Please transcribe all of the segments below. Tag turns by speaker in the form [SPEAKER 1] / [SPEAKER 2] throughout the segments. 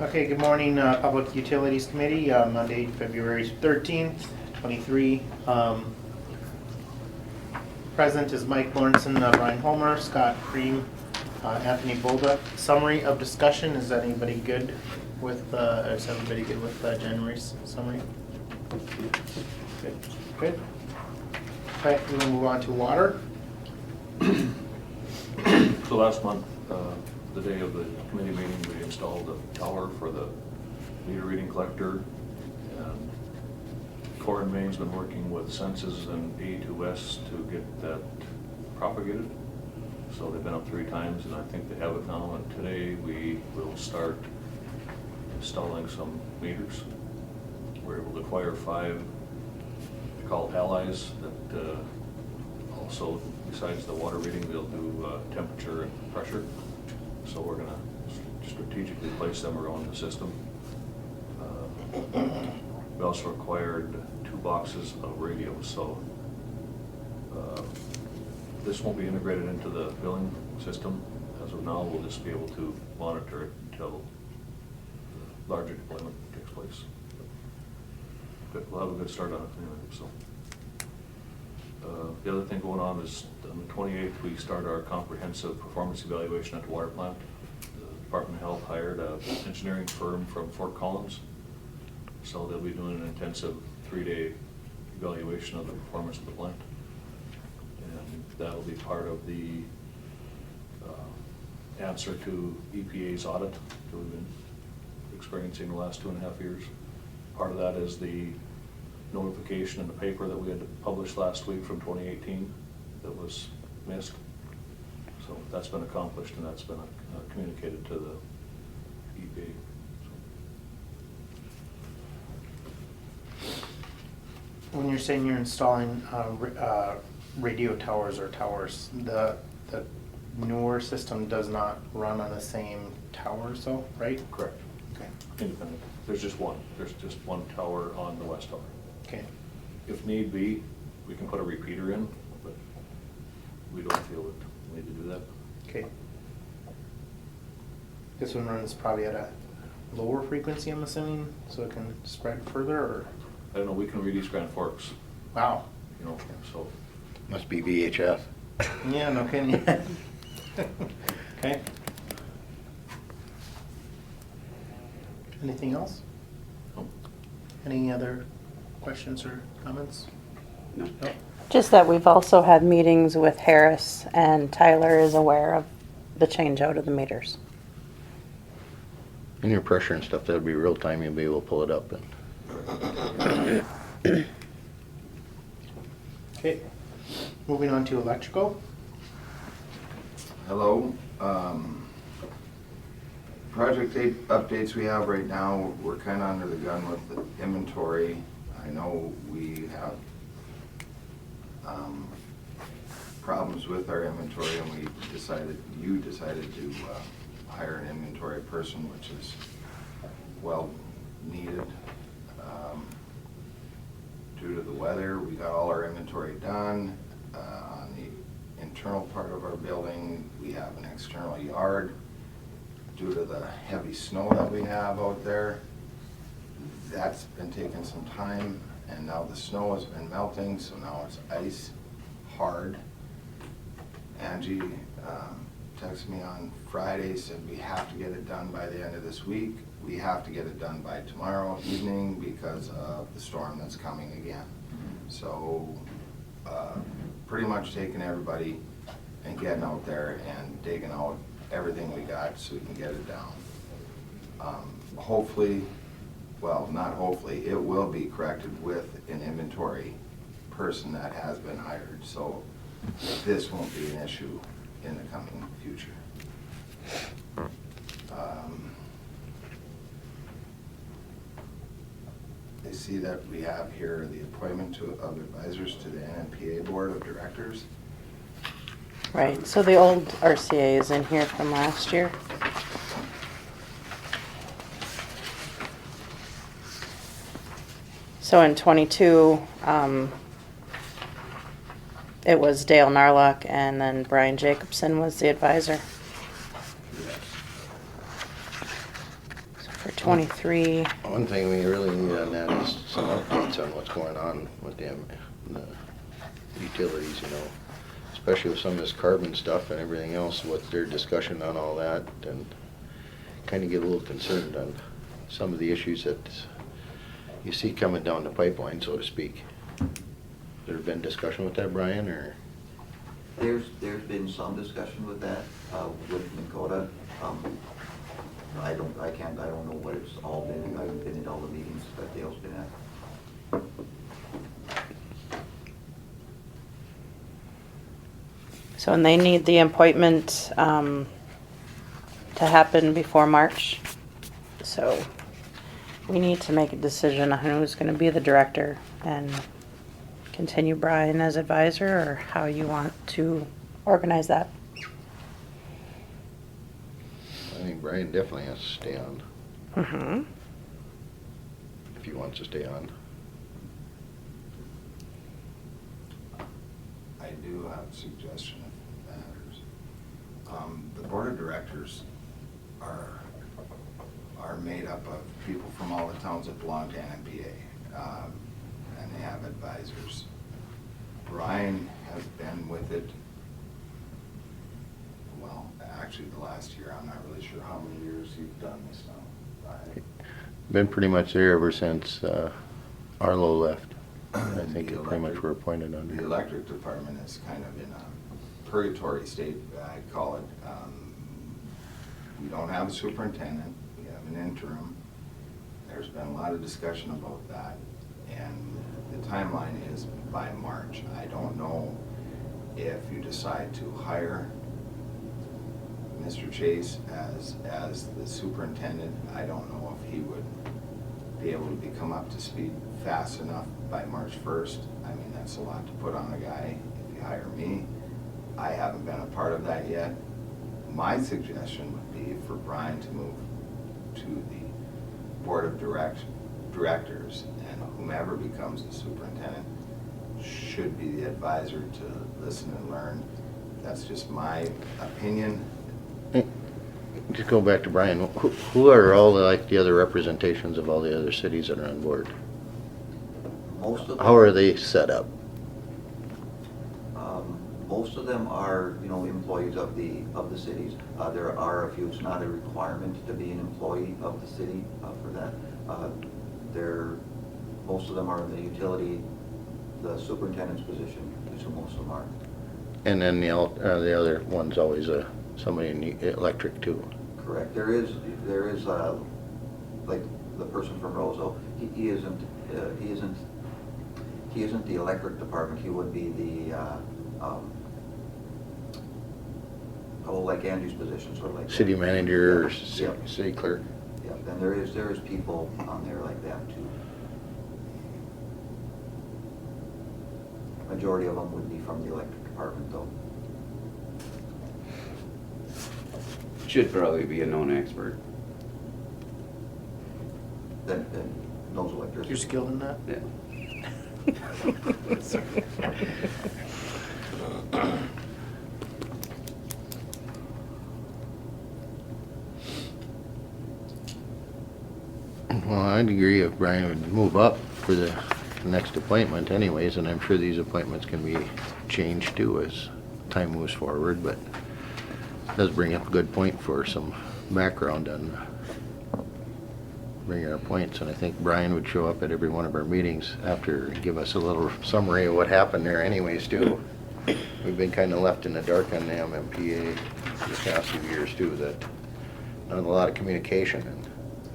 [SPEAKER 1] Okay, good morning, Public Utilities Committee, Monday, February 13th, 23. Present is Mike Lawrenson, Brian Homer, Scott Cream, Anthony Bolduc. Summary of discussion, is anybody good with, is everybody good with January's summary? Good, good. Okay, we're gonna move on to water.
[SPEAKER 2] So last month, the day of the committee meeting, we installed a tower for the meter reading collector. And Core and Main's been working with Census and A2S to get that propagated. So they've been up 3 times and I think they have it now. And today we will start installing some meters. We're able to acquire 5 called allies that also, besides the water reading, they'll do temperature and pressure. So we're gonna strategically place them around the system. We also acquired 2 boxes of radios, so this won't be integrated into the billing system. As of now, we'll just be able to monitor it until the larger deployment takes place. But we'll have a good start on it anyway, so. The other thing going on is on the 28th, we start our comprehensive performance evaluation at the water plant. The Department of Health hired an engineering firm from Fort Collins. So they'll be doing an intensive 3-day evaluation of the performance of the plant. And that'll be part of the answer to EPA's audit that we've been experiencing the last 2.5 years. Part of that is the notification in the paper that we had published last week from 2018 that was missed. So that's been accomplished and that's been communicated to the EPA.
[SPEAKER 1] When you're saying you're installing radio towers or towers, the newer system does not run on the same tower, so, right?
[SPEAKER 2] Correct.
[SPEAKER 1] Okay.
[SPEAKER 2] Independent. There's just one. There's just one tower on the west tower.
[SPEAKER 1] Okay.
[SPEAKER 2] If need be, we can put a repeater in, but we don't feel that we need to do that.
[SPEAKER 1] Okay. This one runs probably at a lower frequency, I'm assuming, so it can spread further, or?
[SPEAKER 2] I don't know, we can read East Grand Forks,
[SPEAKER 1] Wow.
[SPEAKER 2] you know, so.
[SPEAKER 3] Must be VHF.
[SPEAKER 1] Yeah, no kidding. Okay. Anything else?
[SPEAKER 2] No.
[SPEAKER 1] Any other questions or comments?
[SPEAKER 4] No.
[SPEAKER 1] No?
[SPEAKER 5] Just that we've also had meetings with Harris, and Tyler is aware of the change out of the meters.
[SPEAKER 3] And your pressure and stuff, that'd be real time, you'll be able to pull it up and.
[SPEAKER 1] Okay. Moving on to electrical.
[SPEAKER 4] Hello. Project updates we have right now, we're kind of under the gun with the inventory. I know we have problems with our inventory, and you decided to hire an inventory person, which is well needed. Due to the weather, we got all our inventory done. On the internal part of our building, we have an external yard. Due to the heavy snow that we have out there, that's been taking some time, and now the snow has been melting, so now it's ice hard. Angie texted me on Friday, said we have to get it done by the end of this week. We have to get it done by tomorrow evening because of the storm that's coming again. So pretty much taking everybody and getting out there and digging out everything we got so we can get it down. Hopefully, well, not hopefully, it will be corrected with an inventory person that has been hired. So this won't be an issue in the coming future. I see that we have here the appointment of advisors to the NNPA Board of Directors.
[SPEAKER 5] Right, so the old RCA is in here from last year. So in '22, it was Dale Narlock, and then Brian Jacobson was the advisor.
[SPEAKER 4] Yes.
[SPEAKER 5] for 23.
[SPEAKER 3] One thing we really need on that is some updates on what's going on with the utilities, you know. Especially with some of this carbon stuff and everything else, what's their discussion on all that, and kind of get a little concerned on some of the issues that you see coming down the pipeline, so to speak. There been discussion with that, Brian, or?
[SPEAKER 6] There's been some discussion with that, with Dakota. I don't know what it's all been. I haven't been in all the meetings that Dale's been at.
[SPEAKER 5] So, and they need the appointment to happen before March. So we need to make a decision on who's going to be the director and continue Brian as advisor, or how you want to organize that.
[SPEAKER 3] I think Brian definitely has to stay on,
[SPEAKER 5] Mm-hmm.
[SPEAKER 3] if he wants to stay on.
[SPEAKER 4] I do have a suggestion if it matters. The board of directors are made up of people from all the towns that belong to NMPA, and they have advisors. Brian has been with it, well, actually the last year. I'm not really sure how many years he's done this now. Brian?
[SPEAKER 3] Been pretty much there ever since Arlo left. I think
[SPEAKER 4] The
[SPEAKER 3] it pretty much
[SPEAKER 4] electric-
[SPEAKER 3] were appointed
[SPEAKER 4] The
[SPEAKER 3] under.
[SPEAKER 4] electric department is kind of in a purgatory state, I call it. We don't have a superintendent, we have an interim. There's been a lot of discussion about that, and the timeline is by March. I don't know if you decide to hire Mr. Chase as the superintendent. I don't know if he would be able to come up to speed fast enough by March 1st. I mean, that's a lot to put on a guy if you hire me. I haven't been a part of that yet. My suggestion would be for Brian to move to the board of directors, and whomever becomes the superintendent should be the advisor to listen and learn. That's just my opinion.
[SPEAKER 3] Just go back to Brian, who are all the other representations of all the other cities that are on board?
[SPEAKER 6] Most of them.
[SPEAKER 3] How are they set up?
[SPEAKER 6] Most of them are, employees of the cities. There are a few. It's not a requirement to be an employee of the city for that. Most of them are in the utility, the superintendent's position, is who most of them are.
[SPEAKER 3] And then the other one's always somebody in the electric too.
[SPEAKER 6] Correct. There is like the person from Roseau. He isn't the electric department. He would be the like Andrew's position, sort of like
[SPEAKER 3] City manager or
[SPEAKER 6] Yeah.
[SPEAKER 3] city clerk.
[SPEAKER 6] Yeah, and there is people on there like that too. Majority of them would be from the electric department though.
[SPEAKER 7] Should probably be a known expert.
[SPEAKER 6] Then knows electricity.
[SPEAKER 1] You're skilled in that?
[SPEAKER 7] Yeah.
[SPEAKER 3] Well, I'd agree if Brian would move up for the next appointment anyways, and I'm sure these appointments can be changed too as time moves forward, but it does bring up a good point for some background on bringing our points, and I think Brian would show up at every one of our meetings after and give us a little summary of what happened there anyways too. We've been kind of left in the dark on the MMPA the past few years too, that not a lot of communication, and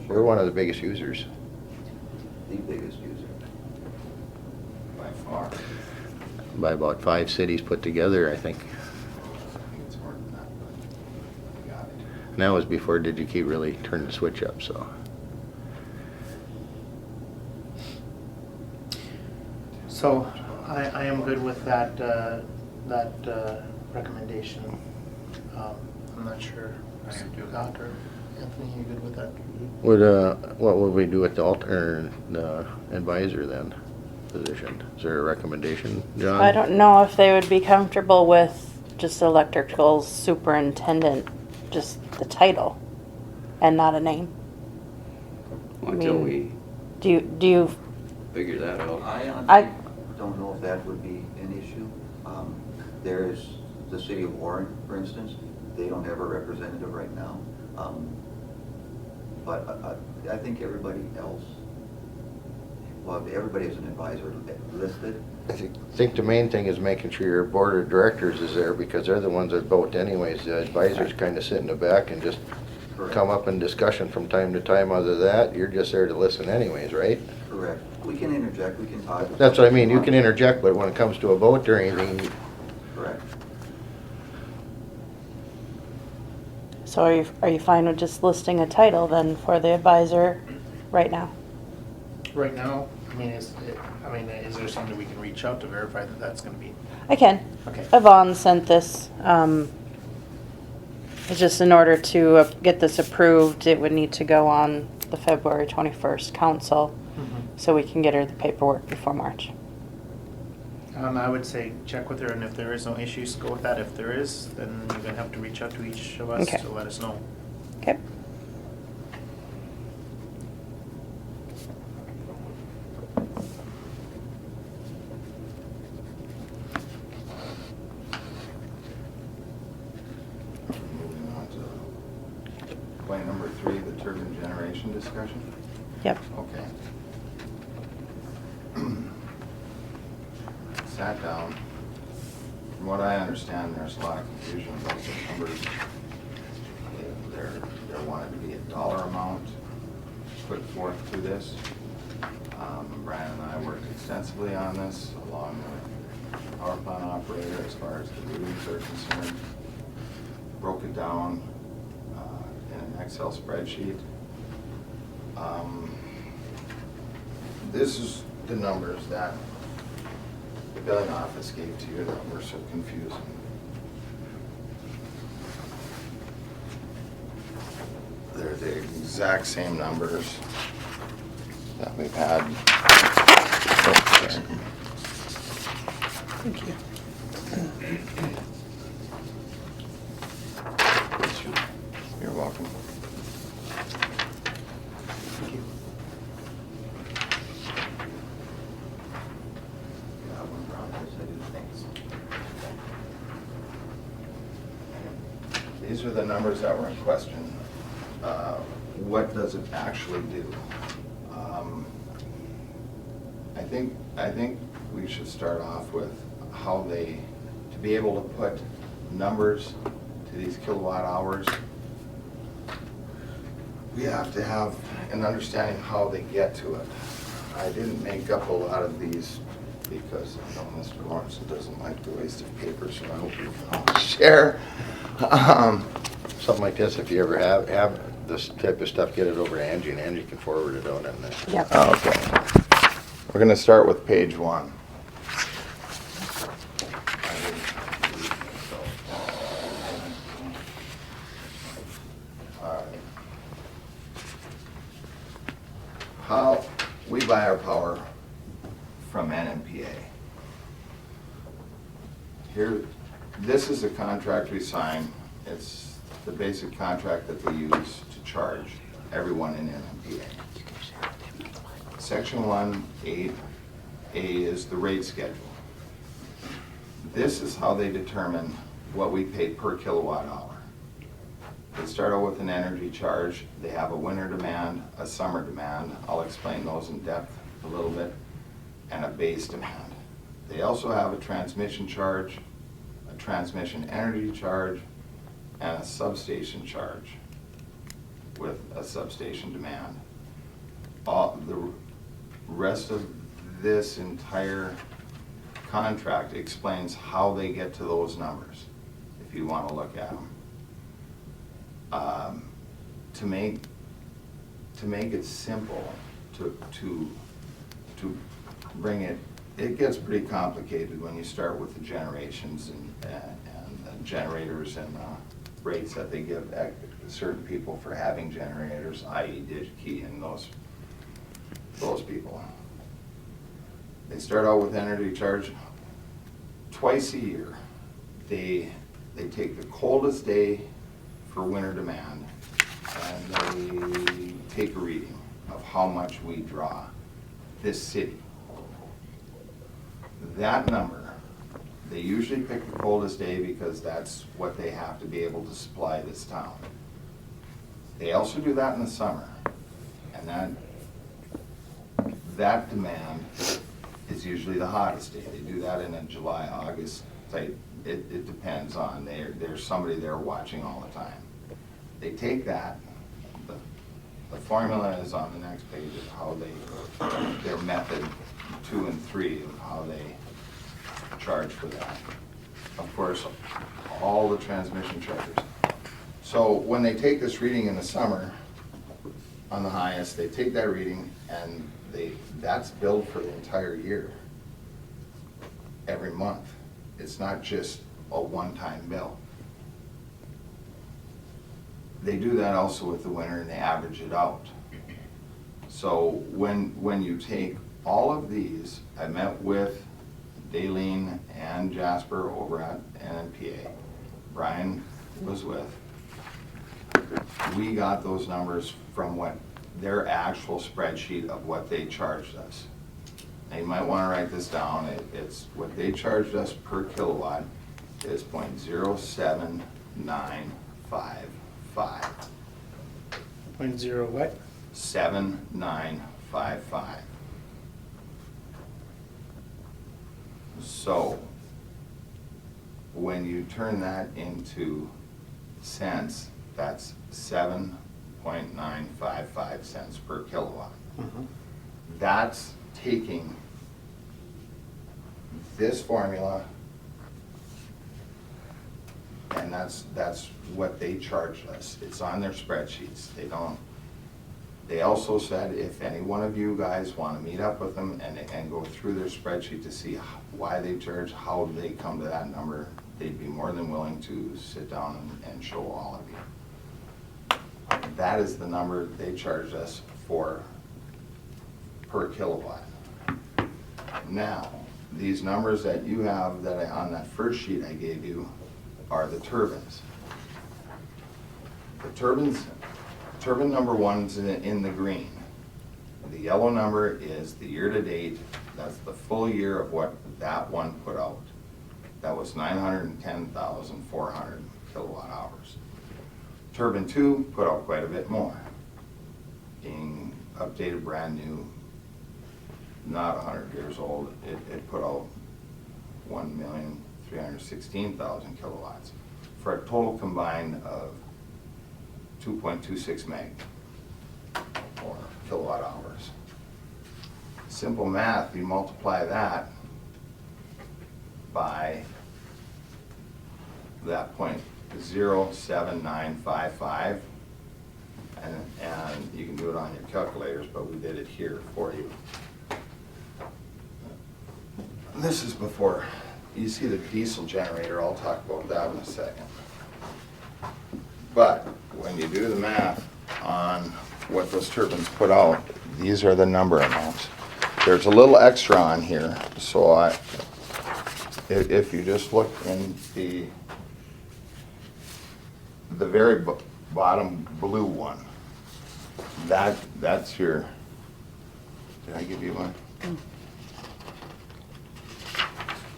[SPEAKER 3] we're one of the biggest users.
[SPEAKER 6] The biggest user.
[SPEAKER 4] By far.
[SPEAKER 3] By about 5 cities put together, I think.
[SPEAKER 4] I think it's more than that, but we got it.
[SPEAKER 3] And that was before DigiKey really turned the switch up, so.
[SPEAKER 1] So I am good with that recommendation. I'm not sure. Scott or Anthony, you good with that?
[SPEAKER 3] What would we do with the advisor then, position? Is there a recommendation, John?
[SPEAKER 5] I don't know if they would be comfortable with just electrical superintendent, just the title, and not a name.
[SPEAKER 7] until
[SPEAKER 5] mean-
[SPEAKER 7] we
[SPEAKER 5] Do you,
[SPEAKER 7] figure that out.
[SPEAKER 6] I
[SPEAKER 5] I-
[SPEAKER 6] honestly don't know if that would be an issue. There's the city of Warren, for instance, they don't have a representative right now. But I think everybody else, well, everybody has an advisor listed.
[SPEAKER 3] I think the main thing is making sure your board of directors is there, because they're the ones that vote anyways. The advisors kind of sit in the back and just come up in discussion from time to time. Other than that, you're just there to listen anyways, right?
[SPEAKER 6] Correct. We can interject, we can talk.
[SPEAKER 3] That's what I mean, you can interject, but when it comes to a vote or anything,
[SPEAKER 6] Correct.
[SPEAKER 5] so are you fine with just listing a title then for the advisor right now?
[SPEAKER 1] Right now, is there something we can reach out to verify that that's gonna be?
[SPEAKER 5] I can.
[SPEAKER 1] Okay.
[SPEAKER 5] Yvonne sent this. It's just in order to get this approved, it would need to go on the February 21st council, so we can get her the paperwork before March.
[SPEAKER 1] I would say check with her, and if there is no issues, go with that. If there is, then you're gonna have to reach out to each of us
[SPEAKER 5] Okay.
[SPEAKER 1] to let us know.
[SPEAKER 5] Okay.
[SPEAKER 4] Moving on to point number 3, the turbine generation discussion.
[SPEAKER 5] Yep.
[SPEAKER 4] Okay. Sat down. From what I understand, there's a lot of confusion about the numbers. There wanted to be a dollar amount put forth to this. Brian and I worked extensively on this, along with the power plant operator, as far as the readings are concerned. Broke it down in an Excel spreadsheet. This is the numbers that the billing office gave to you that were so confusing. They're the exact same numbers that we've had.
[SPEAKER 5] Thank you.
[SPEAKER 4] You're welcome.
[SPEAKER 1] Thank you.
[SPEAKER 6] Yeah, one problem is I do things.
[SPEAKER 4] These are the numbers that were in question. What does it actually do? I think we should start off with how to be able to put numbers to these kilowatt hours. We have to have an understanding how they get to it. I didn't make up a lot of these because I know Mr. Lawrence doesn't like the waste of paper, so I hope you can all share.
[SPEAKER 3] something like this, if you ever have this type of stuff, get it over to Angie, and Angie can forward it out on that.
[SPEAKER 5] Yep.
[SPEAKER 4] Okay. We're going to start with page 1. All right. How we buy our power from NMPA. Here, this is the contract we sign. It's the basic contract that they use to charge everyone in NMPA. Section 1(8)(a) is the rate schedule. This is how they determine what we pay per kilowatt hour. They start out with an energy charge. They have a winter demand, a summer demand. I'll explain those in depth a little bit, and a base demand. They also have a transmission charge, a transmission energy charge, and a substation charge with a substation demand. The rest of this entire contract explains how they get to those numbers, if you want to look at them. To make it simple, to bring it, it gets pretty complicated when you start with the generations and the generators and rates that they give certain people for having generators, i.e. DigiKey and those people. They start out with energy charge. Twice a year, they take the coldest day for winter demand and they take a reading. of how much we draw this city. That number, they usually pick the coldest day because that's what they have to be able to supply this town. They also do that in the summer, and that demand is usually the hottest day. They do that in a July, August type. It depends on, there's somebody there watching all the time. They take that, the formula is on the next page of how their method 2 and 3 of how they charge for that. Of course, all the transmission charges. So when they take this reading in the summer, on the highest, they take that reading and that's billed for the entire year, every month. It's not just a one-time bill. They do that also with the winter and they average it out. So when you take all of these, I met with Daleen and Jasper over at NNPA. Brian was with. We got those numbers from what their actual spreadsheet of what they charged us. Now you might want to write this down. It's what they charged us per kilowatt is 0.07955.
[SPEAKER 1] 0.0 what?
[SPEAKER 4] 7955. So when you turn that into cents, that's 7.955 cents per kilowatt. That's taking this formula, and that's what they charged us. It's on their spreadsheets. They also said if any one of you guys want to meet up with them and go through their spreadsheet to see why they charge, how they come to that number, they'd be more than willing to sit down and show all of you. That is the number they charged us for per kilowatt. Now, these numbers that you have on that first sheet I gave you are the turbines. The turbine number 1's in the green. The yellow number is the year-to-date. That's the full year of what that one put out. That was 910,400 kilowatt hours. Turbine 2 put out quite a bit more, being updated brand new, not 100 years old. It put out 1,316,000 kilowatts for a total combined of 2.26 meg or kilowatt hours. Simple math, you multiply that by that 0.07955, and you can do it on your calculators, but we did it here for you. This is before you see the diesel generator. I'll talk about that in a second. But when you do the math on what those turbines put out, these are the number amounts. There's a little extra on here, so if you just look in the very bottom blue one, that's your, did I give you one?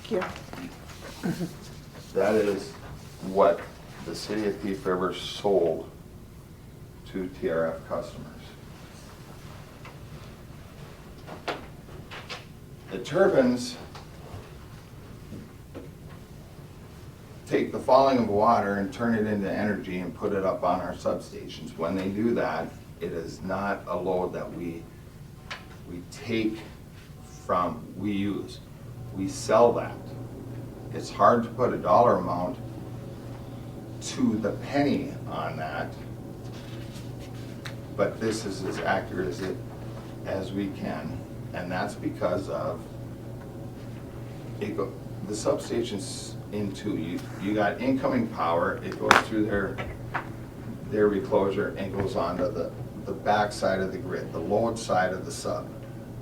[SPEAKER 5] Here.
[SPEAKER 4] That is what the city of Thief River sold to TRF customers. The turbines take the falling of water and turn it into energy and put it up on our substations. When they do that, it is not a load that we take from, we use. We sell that. It's hard to put a dollar amount to the penny on that, but this is as accurate as we can, and that's because of the substations into you got incoming power. It goes through their reclosure and goes onto the back side of the grid, the load side of the sub.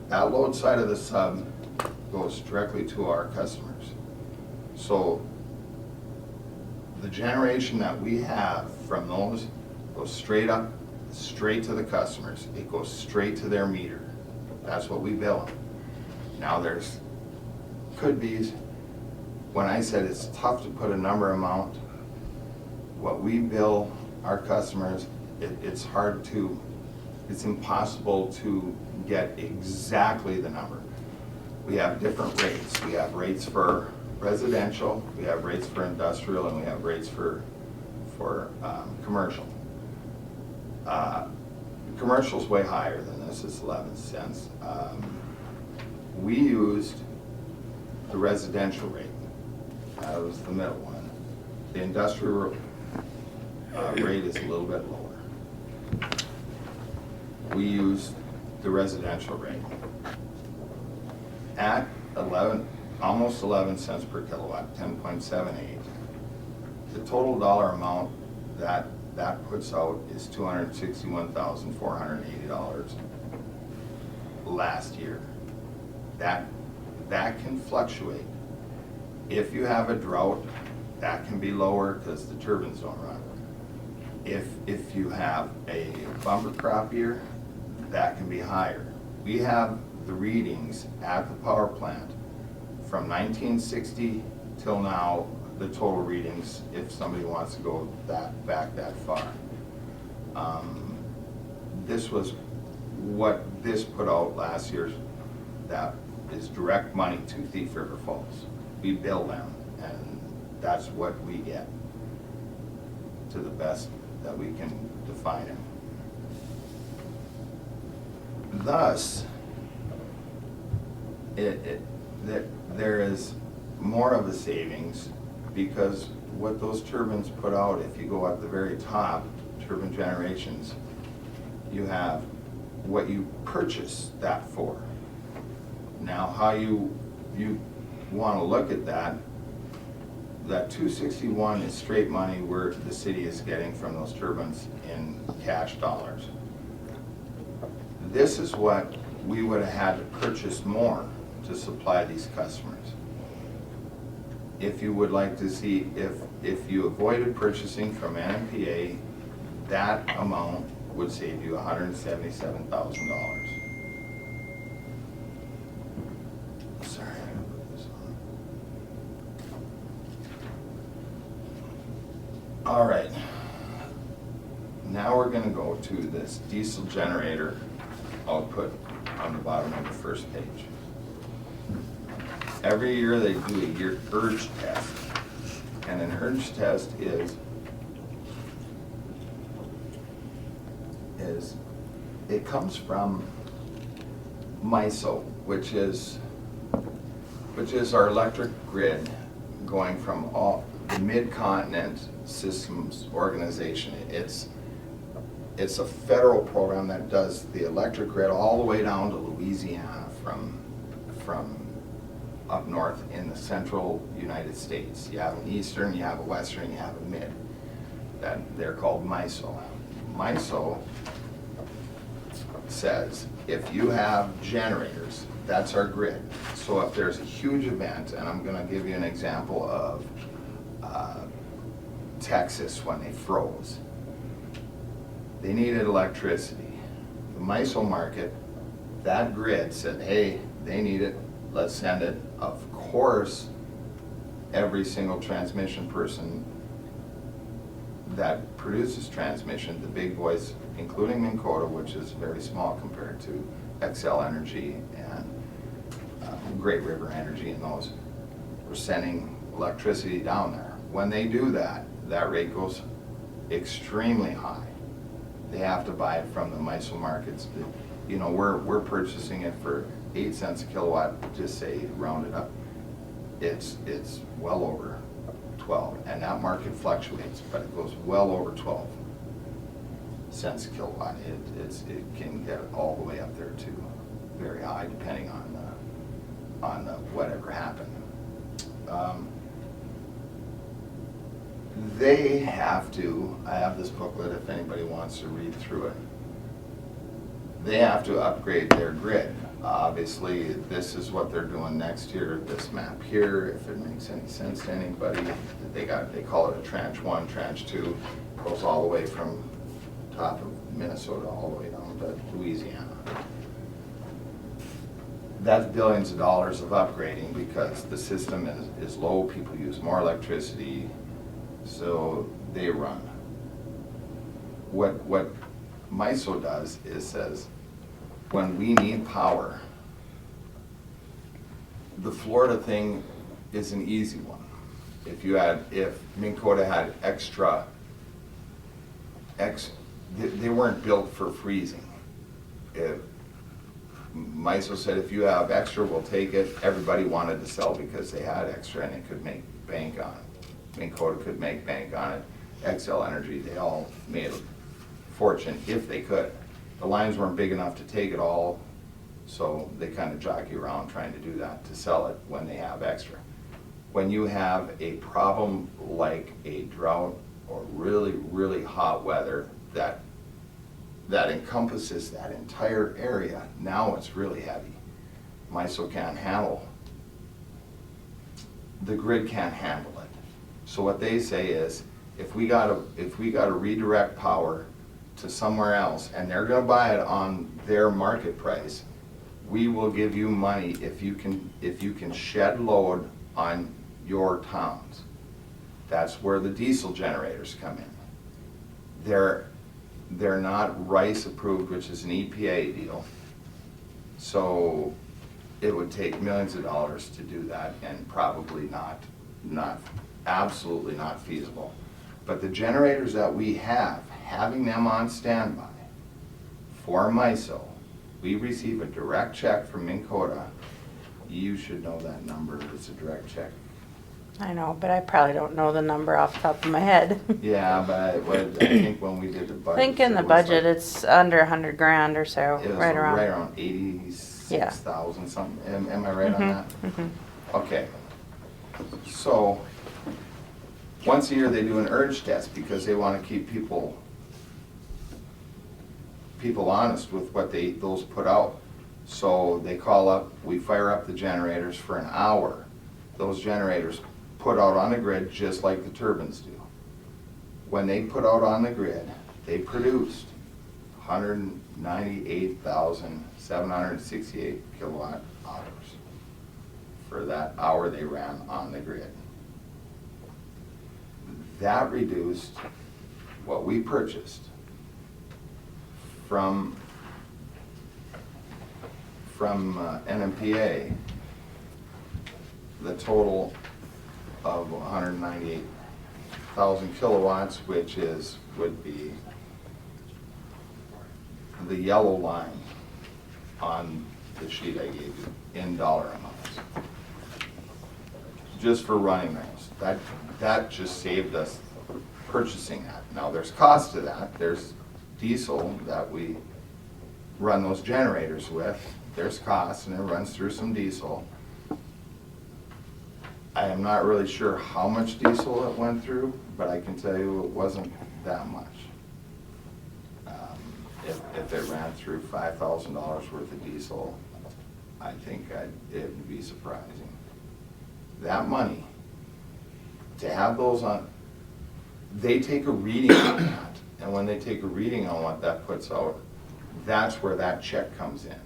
[SPEAKER 4] That load side of the sub goes directly to our customers. So the generation that we have from those goes straight up straight to the customers. It goes straight to their meter. That's what we bill them. Now could be, when I said it's tough to put a number amount, what we bill our customers, it's impossible to get exactly the number. We have different rates. We have rates for residential, we have rates for industrial, and we have rates for commercial. Commercial's way higher than this, it's 11 cents. We used the residential rate. That was the middle one. The industrial rate is a little bit lower. We used the residential rate. At almost 11 cents per kilowatt, 10.78. The total dollar amount that puts out is $261,480 last year. That can fluctuate. If you have a drought, that can be lower because the turbines don't run. If you have a bumper crop year, that can be higher. We have the readings at the power plant from 1960 till now, the total readings, if somebody wants to go back that far. This was what this put out last year. That is direct money to Thief River Falls. We bill them, and that's what we get to the best that we can define it. Thus, there is more of a savings because what those turbines put out, if you go at the very top, turbine generations, you have what you purchase that for. Now, how you want to look at that 261 is straight money where the city is getting from those turbines in cash dollars. This is what we would have had to purchase more to supply these customers. If you would like to see, if you avoided purchasing from NMPA, that amount would save you $177,000. Sorry, I gotta put this on. All right. Now we're gonna go to this diesel generator output on the bottom of the first page. Every year they do a year urge test, and an urge test is it comes from MISO, which is our electric grid going from all the Mid-Continent Systems Organization. It's a federal program that does the electric grid all the way down to Louisiana from up north in the central United States. You have an eastern, you have a western, you have a mid. That they're called MISO. MISO says if you have generators, that's our grid. So if there's a huge event, and I'm going to give you an example of Texas when they froze. They needed electricity. The MISO market, that grid said, hey, they need it, let's send it. Of course, every single transmission person that produces transmission, the big boys, including Minn Kota, which is very small compared to XL Energy and Great River Energy and those, were sending electricity down there. When they do that, that rate goes extremely high. They have to buy it from the MISO markets. You know, we're purchasing it for 8 cents a kilowatt, just say round it up. It's well over 12, and that market fluctuates, but it goes well over 12 cents a kilowatt. It can get all the way up there to very high, depending on whatever happened. They have to, I have this booklet if anybody wants to read through it. They have to upgrade their grid. Obviously, this is what they're doing next year, this map here, if it makes any sense to anybody. They call it a tranche 1, tranche 2, goes all the way from top of Minnesota all the way down to Louisiana. That's billions of dollars of upgrading because the system is low, people use more electricity, so they run. What MISO does is says, when we need power, the Florida thing is an easy one. If Minn Kota had they weren't built for freezing. If MISO said, if you have extra, we'll take it. Everybody wanted to sell because they had extra and they could make bank on it. Minn Kota could make bank on it. XL Energy, they all made a fortune if they could. The lines weren't big enough to take it all, so they kind of jockey around trying to do that to sell it when they have extra. When you have a problem like a drought or really, really hot weather that encompasses that entire area, now it's really heavy. MISO can't handle, the grid can't handle it. So what they say is, if we gotta redirect power to somewhere else and they're gonna buy it on their market price, we will give you money if you can shed load on your towns. That's where the diesel generators come in. They're not RICE approved, which is an EPA deal. So it would take millions of dollars to do that and probably not absolutely not feasible. But the generators that we have, having them on standby for MISO, we receive a direct check from Minn Kota. You should know that number, it's a direct check.
[SPEAKER 5] I know, but I probably don't know the number off the top of my head.
[SPEAKER 4] Yeah, but I think when we did the
[SPEAKER 5] I
[SPEAKER 4] budget.
[SPEAKER 5] think in the
[SPEAKER 4] it was
[SPEAKER 5] budget,
[SPEAKER 4] like-
[SPEAKER 5] it's under 100 grand or so,
[SPEAKER 4] It was
[SPEAKER 5] right around.
[SPEAKER 4] right around 86,000 something, am I right on that? Okay, so, once a year they do an urge test because they want to keep people honest with what those put out. So they call up, we fire up the generators for an hour. Those generators put out on the grid just like the turbines do. When they put out on the grid, they produced 198,768 kilowatt hours for that hour they ran on the grid. That reduced what we purchased from NMPA, the total of 198,000 kilowatts, which would be the yellow line on the sheet I gave you in dollar amounts. Just for running those. That just saved us purchasing that. Now there's cost to that. There's diesel that we run those generators with. There's cost and it runs through some diesel. I am not really sure how much diesel it went through, but I can tell you it wasn't that much. If it ran through $5,000 worth of diesel, I think it would be surprising. That money, to have those on, they take a reading on that, and when they take a reading on what that puts out, that's where that check comes in.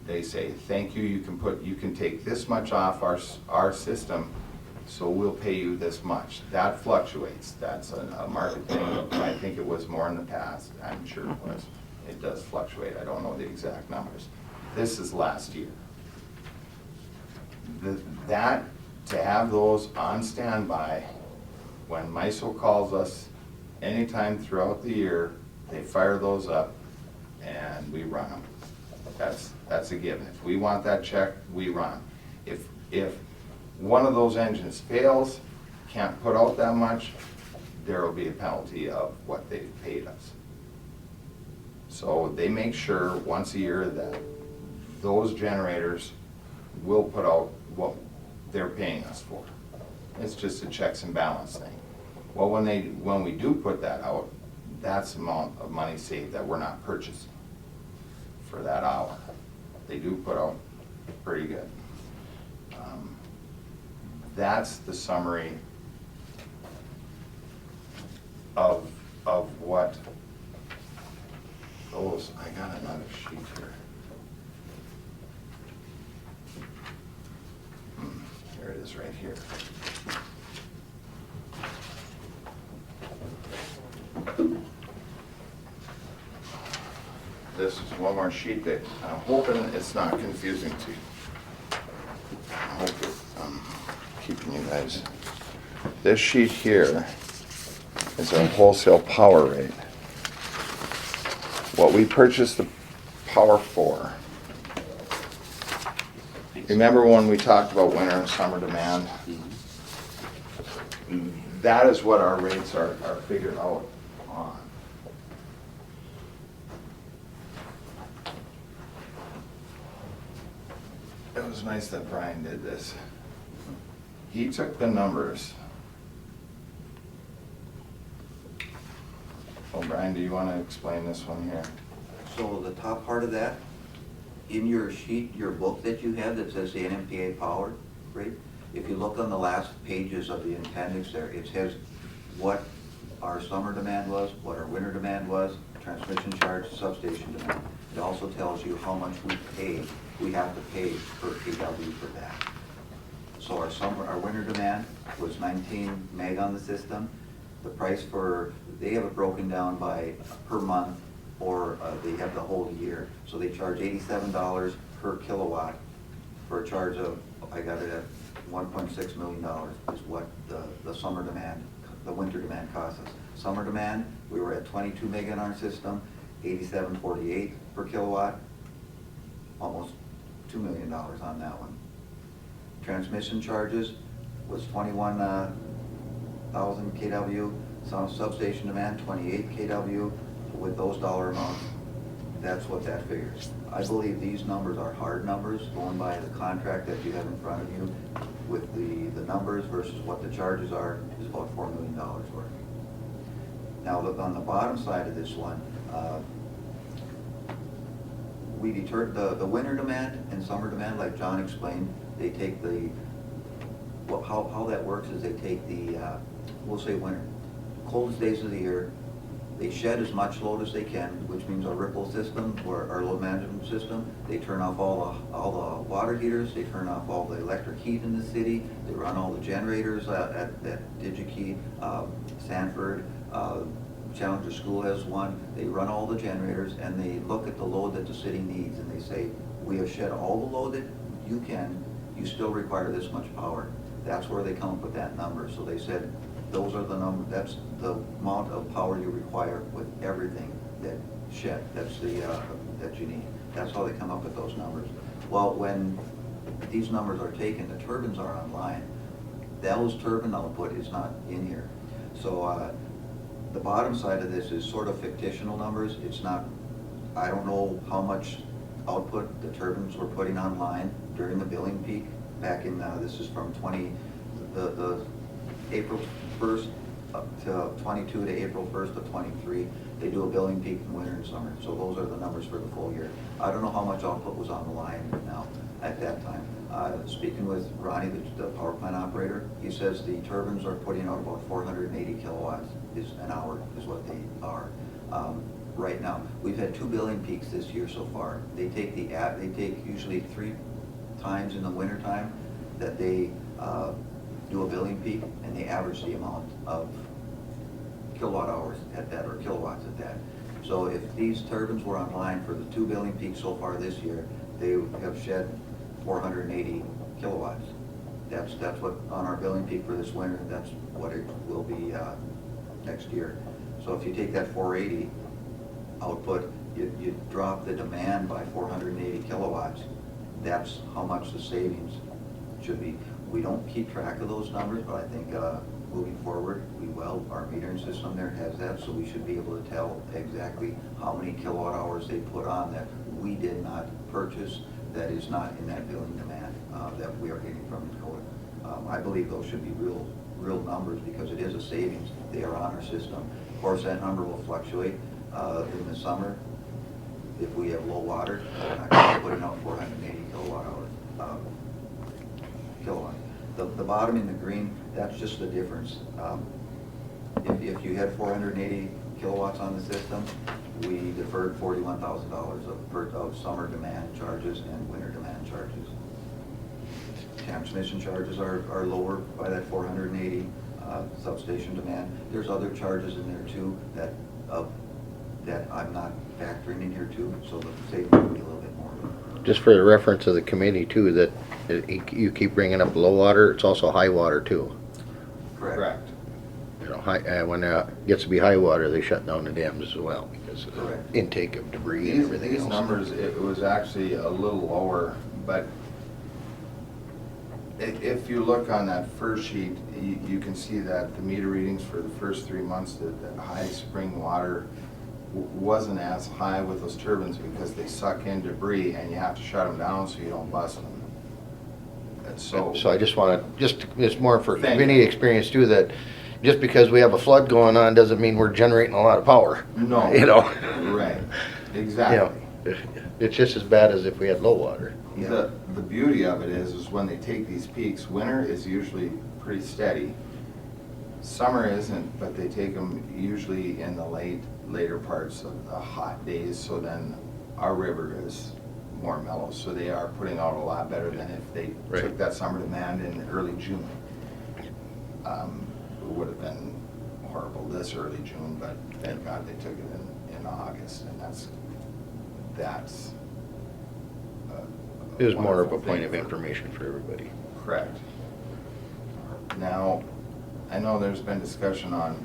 [SPEAKER 4] They say, thank you, you can take this much off our system, so we'll pay you this much. That fluctuates, that's a market thing. I think it was more in the past, I'm sure it was. It does fluctuate, I don't know the exact numbers. This is last year. To have those on standby, when MISO calls us, anytime throughout the year, they fire those up and we run them. That's a given. If we want that check, we run. If one of those engines fails, can't put out that much, there will be a penalty of what they've paid us. So they make sure once a year that those generators will put out what they're paying us for. It's just a checks and balance thing. Well, when we do put that out, that's the amount of money saved that we're not purchasing for that hour. They do put out pretty good. That's the summary of what those, I got another sheet here. Here it is right here. This is one more sheet that I'm hoping it's not confusing to you. I hope I'm keeping you guys. This sheet here is our wholesale power rate. What we purchased the power for. Remember when we talked about winter and summer demand? That is what our rates are figured out on. It was nice that Brian did this. He took the numbers. Oh, Brian, do you want to explain this one here?
[SPEAKER 6] So the top part of that, in your sheet, your book that you have that says the NMPA power rate, if you look on the last pages of the appendix there, it says what our summer demand was, what our winter demand was, transmission charge, substation demand. It also tells you how much we have to pay per kW for that. So our winter demand was 19 meg on the system. The price they have it broken down by per month, or they have the whole year. So they charge $87 per kilowatt for a charge of, I got it at $1.6 million is what the summer demand, the winter demand costs us. Summer demand, we were at 22 meg in our system, $87.48 per kilowatt, almost $2 million on that one. Transmission charges was 21,000 kW. Some substation demand 28 kW. With those dollar amounts, that's what that figures. I believe these numbers are hard numbers, going by the contract that you have in front of you, with the numbers versus what the charges are, is about $4 million worth. Now look on the bottom side of this one, we deterred the winter demand and summer demand, like John explained. They take how that works is they take the, we'll say winter, coldest days of the year, they shed as much load as they can, which means our ripple system, or our load management system. They turn off all the water heaters, they turn off all the electric heat in the city, they run all the generators at DigiKey, Sanford, Challenger School has one. They run all the generators and they look at the load that the city needs, and they say, we have shed all the load that you still require this much power. That's where they come up with that number. So they said, those are the numbers, that's the amount of power you require with everything that shed, that's the, that you need. That's how they come up with those numbers. Well, when these numbers are taken, the turbines are online. Those turbine output is not in here. So the bottom side of this is sort of fictional numbers. It's not, I don't know how much output the turbines were putting online during the billing peak back in, this is from the April 1st up to 22 to April 1st of 23. They do a billing peak in winter and summer. So those are the numbers for the full year. I don't know how much output was on the line now at that time. Speaking with Ronnie, the power plant operator, he says the turbines are putting out about 480 kilowatts an hour is what they are. Right now, we've had 2 billing peaks this year so far. They take usually 3 times in the winter time that they do a billing peak, and they average the amount of kilowatt hours at that, or kilowatts at that. So if these turbines were online for the 2 billing peaks so far this year, they have shed 480 kilowatts. That's what on our billing peak for this winter, that's what it will be next year. So if you take that 480 output, you drop the demand by 480 kilowatts. That's how much the savings should be. We don't keep track of those numbers, but I think moving forward, we will. Our metering system there has that, so we should be able to tell exactly how many kilowatt hours they put on that we did not purchase, that is not in that billing demand that we are getting from Dakota. I believe those should be real numbers, because it is a savings. They are on our system. Of course, that number will fluctuate in the summer. If we have low water, we're not going to be putting out 480 kilowatt hours. The bottom in the green, that's just the difference. If you had 480 kilowatts on the system, we deferred $41,000 of summer demand charges and winter demand charges. Transmission charges are lower by that 480, substation demand. There's other charges in there too that I'm not factoring in here too, so the savings will be a little bit more.
[SPEAKER 3] Just for the reference of the committee too, that you keep bringing up low water, it's also high water too.
[SPEAKER 4] Correct.
[SPEAKER 3] You know, when it gets to be high water, they shut down the dams as well because of the
[SPEAKER 6] Correct.
[SPEAKER 3] intake of debris and everything
[SPEAKER 4] These
[SPEAKER 3] else.
[SPEAKER 4] numbers, it was actually a little lower, but if you look on that first sheet, you can see that the meter readings for the first 3 months, that high spring water wasn't as high with those turbines because they suck in debris and you have to shut them down so you don't bust them. And so
[SPEAKER 3] I just want to, it's more for
[SPEAKER 4] Thank
[SPEAKER 3] community
[SPEAKER 4] you.
[SPEAKER 3] experience too, that just because we have a flood going on doesn't mean we're generating a lot of power.
[SPEAKER 4] No.
[SPEAKER 3] You know?
[SPEAKER 4] Right,
[SPEAKER 3] You
[SPEAKER 4] exactly.
[SPEAKER 3] know, it's just as bad as if we had low water.
[SPEAKER 4] The beauty of it is when they take these peaks, winter is usually pretty steady. Summer isn't, but they take them usually in the later parts of the hot days, so then our river is more mellow, so they are putting out a lot better than if they
[SPEAKER 3] Right.
[SPEAKER 4] took that summer demand in early June. It would have been horrible this early June, but thank God they took it in August, and that's
[SPEAKER 3] It was more of a
[SPEAKER 4] wonderful
[SPEAKER 3] point
[SPEAKER 4] thing
[SPEAKER 3] of
[SPEAKER 4] for-
[SPEAKER 3] information for everybody.
[SPEAKER 4] Correct. Now, I know there's been discussion on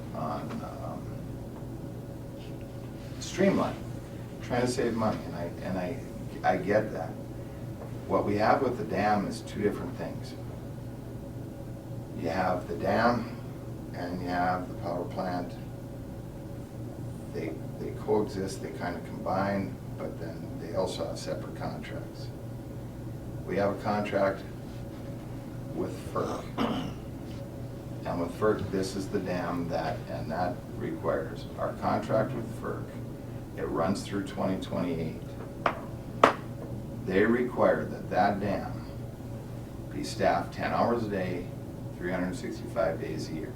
[SPEAKER 4] streamline, trying to save money, and I get that. What we have with the dam is two different things. You have the dam and you have the power plant. They coexist, they kind of combine, but then they also have separate contracts. We have a contract with FERC. And with FERC, this is the dam that requires, our contract with FERC, it runs through 2028. They require that dam be staffed 10 hours a day, 365 days a year.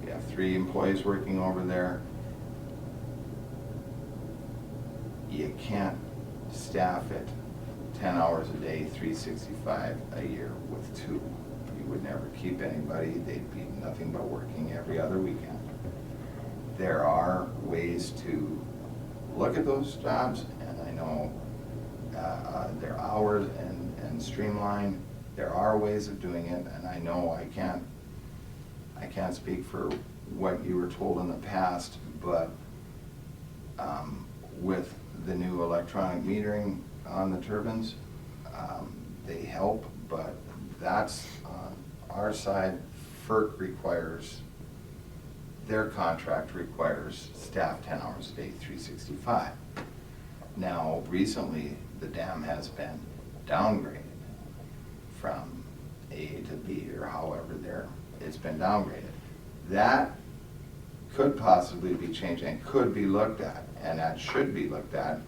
[SPEAKER 4] We have 3 employees working over there. You can't staff it 10 hours a day, 365 a year with 2. You would never keep anybody. They'd be nothing but working every other weekend. There are ways to look at those jobs, and I know their hours and streamline. There are ways of doing it, and I know I can't speak for what you were told in the past, but with the new electronic metering on the turbines, they help, but that's on our side. FERC requires, their contract requires staff 10 hours a day, 365. Now, recently, the dam has been downgraded from A to B, or however it's been downgraded. That could possibly be changed and could be looked at, and that should be looked at.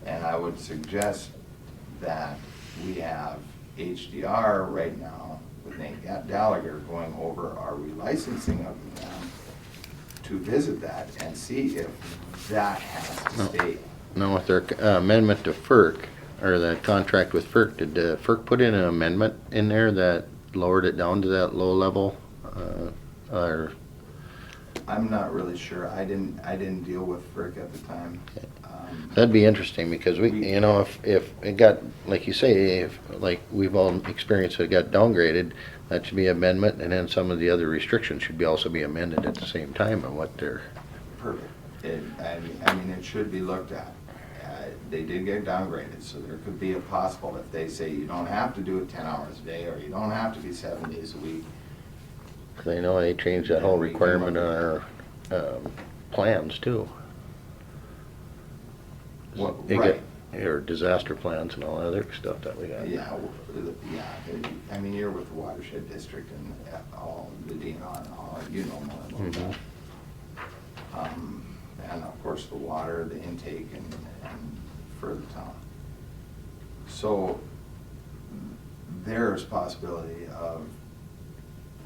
[SPEAKER 4] And I would suggest that we have HDR right now with Nate Gallagher going over our relicensing of the dam to visit that and see if that has to stay.
[SPEAKER 3] Now with their amendment to FERC, or that contract with FERC, did FERC put in an amendment in there that lowered it down to that low level? Or
[SPEAKER 4] I'm not really sure. I didn't deal with FERC at the time.
[SPEAKER 3] that'd be interesting because you know, if it got, like you say, if like we've all experienced, it got downgraded, that should be amendment, and then some of the other restrictions should be also be amended at the same time on what they're.
[SPEAKER 4] Perfect. I mean, it should be looked at. They did get downgraded, so there could be a possible, if they say you don't have to do it 10 hours a day, or you don't have to be 7 days a week.
[SPEAKER 3] They know they changed that whole requirement on our plans too.
[SPEAKER 4] What,
[SPEAKER 3] They
[SPEAKER 4] right.
[SPEAKER 3] get, or disaster plans and all that other stuff that we got.
[SPEAKER 4] Yeah, I mean, you're with the watershed district and all the DNR and all, you know more about that. And of course, the water, the intake, and for the town. So there's possibility of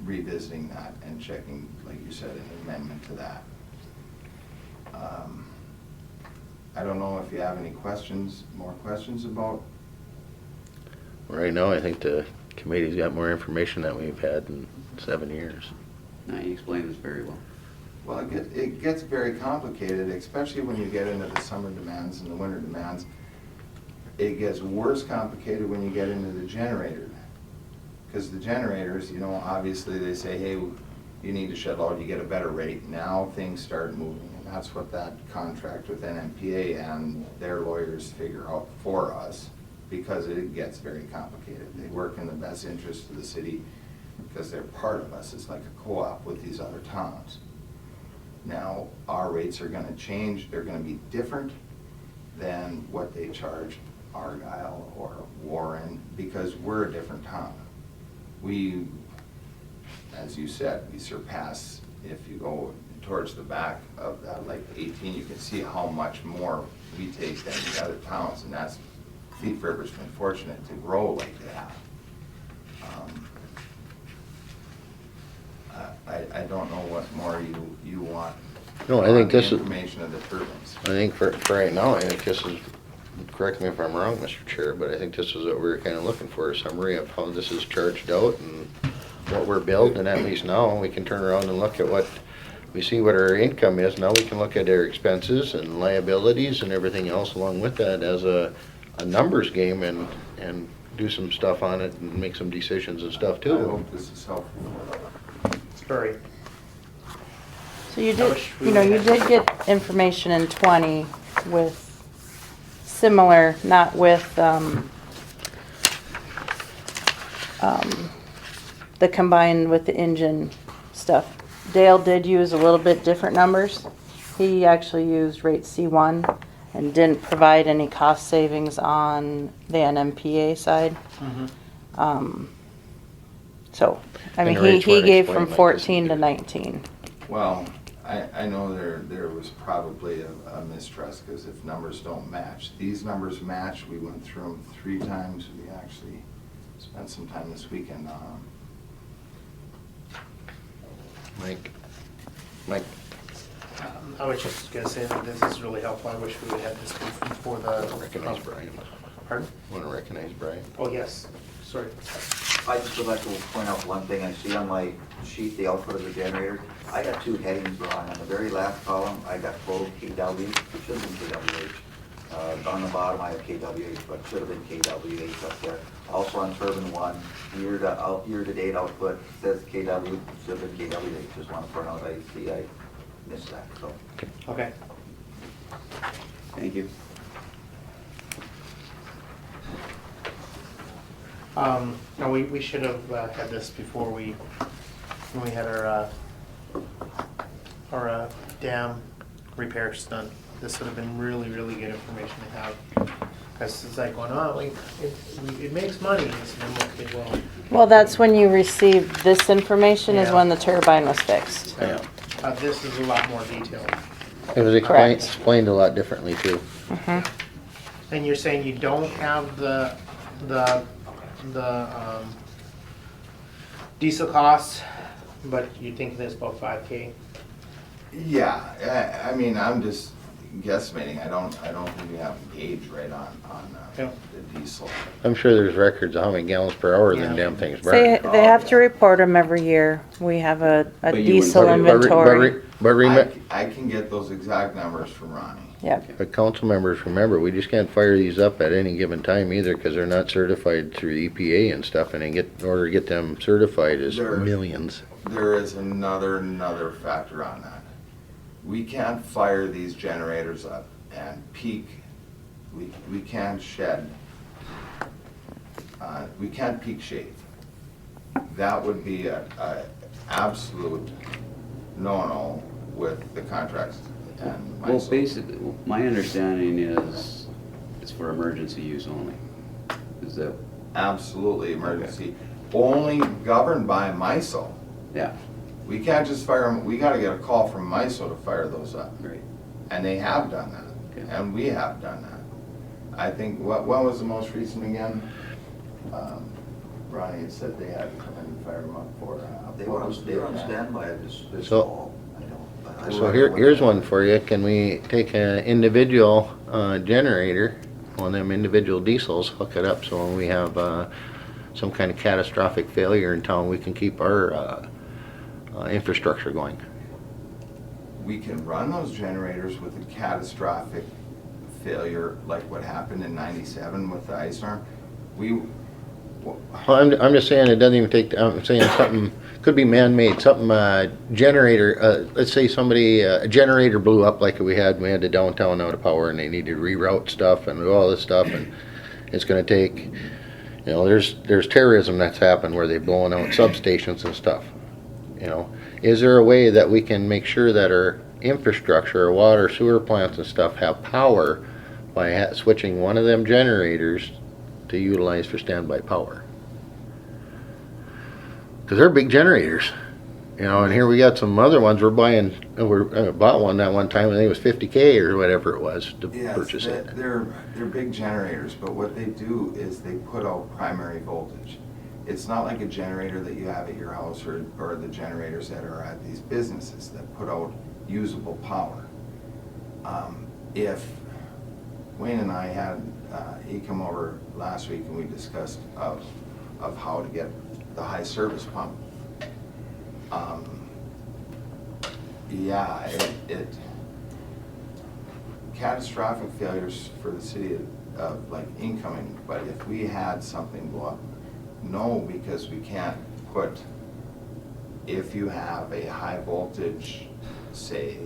[SPEAKER 4] revisiting that and checking, like you said, an amendment to that. I don't know if you have any questions, more questions about.
[SPEAKER 3] Right now, I think the committee's got more information than we've had in 7 years.
[SPEAKER 7] No, you explained this very well.
[SPEAKER 4] Well, it gets very complicated, especially when you get into the summer demands and the winter demands. It gets worse complicated when you get into the generator. Because the generators, you know, obviously they say, hey, you need to shut load, you get a better rate. Now things start moving, and that's what that contract with NMPA and their lawyers figure out for us, because it gets very complicated. They work in the best interest of the city because they're part of us. It's like a co-op with these other towns. Now, our rates are gonna change. They're gonna be different than what they charge Argyle or Warren, because we're a different town. We, as you said, we surpass, if you go towards the back of that, like 18, you can see how much more we take than the other towns, and that's, Thief River's been fortunate to grow like they have. I don't know what more you want.
[SPEAKER 3] No, I think
[SPEAKER 4] on
[SPEAKER 3] this
[SPEAKER 4] the
[SPEAKER 3] is,
[SPEAKER 4] information of the turbines.
[SPEAKER 3] I think for right now, I think this is, correct me if I'm wrong, Mr. Chair, but I think this is what we were kind of looking for, a summary of how this is charged out and what we're billed, and at least now we can turn around and look at what, we see what our income is, now we can look at our expenses and liabilities and everything else along with that as a numbers game and do some stuff on it and make some decisions and stuff
[SPEAKER 4] I
[SPEAKER 3] too.
[SPEAKER 4] hope this is helpful.
[SPEAKER 1] Very.
[SPEAKER 5] So you
[SPEAKER 1] I
[SPEAKER 5] did,
[SPEAKER 1] wish we
[SPEAKER 5] you know, you
[SPEAKER 1] would've had
[SPEAKER 5] did get information in 20 with similar, not with, the combined with the engine stuff. Dale did use a little bit different numbers. He actually used rate C1 and didn't provide any cost savings on the NMPA side. So, I
[SPEAKER 3] And
[SPEAKER 5] mean,
[SPEAKER 3] the rates
[SPEAKER 5] he
[SPEAKER 3] weren't
[SPEAKER 5] gave
[SPEAKER 3] explained
[SPEAKER 5] from
[SPEAKER 3] like
[SPEAKER 5] 14
[SPEAKER 3] this
[SPEAKER 5] to
[SPEAKER 3] either.
[SPEAKER 5] 19.
[SPEAKER 4] Well, I know there was probably a mistrust, because if numbers don't match, these numbers match. We went through them 3 times. We actually spent some time this weekend on them.
[SPEAKER 3] Mike,
[SPEAKER 1] I was just gonna say that this is really helpful. I wish we would have this before the.
[SPEAKER 3] recognize Brian.
[SPEAKER 1] Pardon?
[SPEAKER 3] Want to recognize Brian?
[SPEAKER 1] Oh, yes, sorry.
[SPEAKER 6] I just would like to point out one thing. I see on my sheet, the output of the generator, I got 2 headings wrong. On the very last column, I got total KW, it should have been KWH. On the bottom, I have KWH, but should have been KWH up there. Also on turbine 1, year-to-date output says KW, should have been KWH. Just want to point out, I see I missed that, so.
[SPEAKER 1] Okay.
[SPEAKER 7] Thank you.
[SPEAKER 1] No, we should have had this before when we had our dam repairs done. This would have been really, really good information to have. Because it's like going, oh, it makes money. And I'm okay, well,
[SPEAKER 5] Well, that's when you received this information is
[SPEAKER 1] Yeah.
[SPEAKER 5] when the turbine was fixed.
[SPEAKER 3] Yeah.
[SPEAKER 1] this is a lot more detailed.
[SPEAKER 3] It was
[SPEAKER 5] Correct.
[SPEAKER 3] explained a lot differently too.
[SPEAKER 1] And you're saying you don't have the diesel costs, but you think there's about 5K?
[SPEAKER 4] Yeah, I mean, I'm just guesstimating. I don't think we have a gauge right on
[SPEAKER 1] Yeah.
[SPEAKER 4] the diesel.
[SPEAKER 3] I'm sure there's records of how many gallons per hour them
[SPEAKER 1] Yeah.
[SPEAKER 3] damn things
[SPEAKER 5] They,
[SPEAKER 3] burn.
[SPEAKER 5] they have to report them every year. We have a
[SPEAKER 7] But you
[SPEAKER 5] diesel
[SPEAKER 7] wouldn't-
[SPEAKER 5] inventory.
[SPEAKER 4] I can get those exact numbers from Ronnie.
[SPEAKER 5] Yep.
[SPEAKER 3] But council members, remember, we just can't fire these up at any given time either, because they're not certified through EPA and stuff, and in order to get them certified is
[SPEAKER 4] They're-
[SPEAKER 3] millions.
[SPEAKER 4] There is another factor on that. We can't fire these generators up and peak. We can't shed. We can't peak shave. That would be a absolute no-no with the contracts and
[SPEAKER 7] Well,
[SPEAKER 4] myself.
[SPEAKER 7] basically, my understanding is it's for emergency use only. Is that,
[SPEAKER 4] Absolutely emergency. Only governed by MISO.
[SPEAKER 7] yeah,
[SPEAKER 4] We can't just fire them, we gotta get a call from MISO to fire those up.
[SPEAKER 7] right.
[SPEAKER 4] And they have done that,
[SPEAKER 7] Okay.
[SPEAKER 4] and we have done that. I think, what was the most recent again? Ronnie had said they had to come in and fire them up for.
[SPEAKER 6] They were on standby this
[SPEAKER 3] So-
[SPEAKER 6] fall. I know, but I
[SPEAKER 3] So
[SPEAKER 6] don't know
[SPEAKER 3] here's
[SPEAKER 6] what-
[SPEAKER 3] one for you. Can we take an individual generator, one of them individual diesels, hook it up so when we have some kind of catastrophic failure in town, we can keep our infrastructure going.
[SPEAKER 4] We can run those generators with a catastrophic failure, like what happened in '97 with the ice storm.
[SPEAKER 3] Well, I'm just saying it doesn't even take, I'm saying something, could be man-made, something, generator, let's say somebody, a generator blew up like we had the downtown out of power and they needed to reroute stuff and do all this stuff and it's gonna take, you know, there's terrorism that's happened where they've blown out substations and stuff, you know. Is there a way that we can make sure that our infrastructure, our water, sewer plants and stuff have power by switching one of them generators to utilize for standby power? Because they're big generators, you know, and here we got some other ones we're buying. We bought one that one time, I think it was $50K or whatever it was to purchase it.
[SPEAKER 4] They're big generators, but what they do is they put out primary voltage. It's not like a generator that you have at your house or the generators that are at these businesses that put out usable power. If Wayne and I had, he come over last week and we discussed of how to get the high service pump. Yeah, it catastrophic failures for the city of like incoming, but if we had something go up, no, because we can't put, if you have a high voltage, say,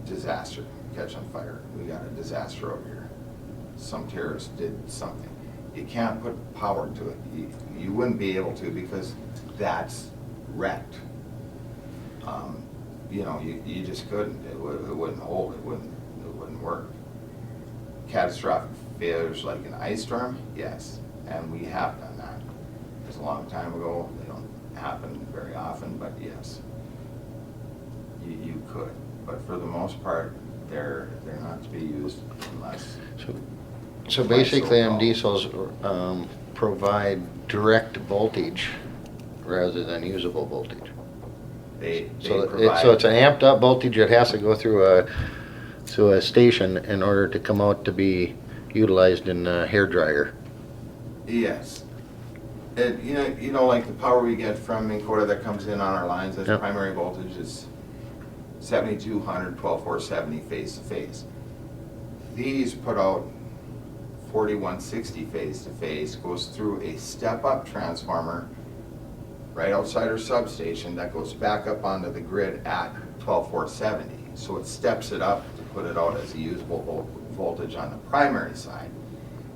[SPEAKER 4] disaster, catch on fire, we got a disaster over here, some terrorist did something, you can't put power to it. You wouldn't be able to because that's wrecked. You know, you just couldn't. It wouldn't hold. It wouldn't work. Catastrophic failures like an ice storm, yes, and we have done that. It was a long time ago. They don't happen very often, but yes, you could. But for the most part, they're not to be used unless.
[SPEAKER 3] So basically, them diesels provide direct voltage rather than usable voltage.
[SPEAKER 4] They
[SPEAKER 3] So
[SPEAKER 4] provide.
[SPEAKER 3] it's an amped up voltage that has to go through a station in order to come out to be utilized in a hair dryer.
[SPEAKER 4] Yes. And you know, like the power we get from Minn Kota that comes in on our lines, that's
[SPEAKER 3] Yep.
[SPEAKER 4] primary voltage is 7200, 12470 phase to phase. These put out 4160 phase to phase, goes through a step-up transformer right outside our substation that goes back up onto the grid at 12470. So it steps it up to put it out as a usable voltage on the primary side.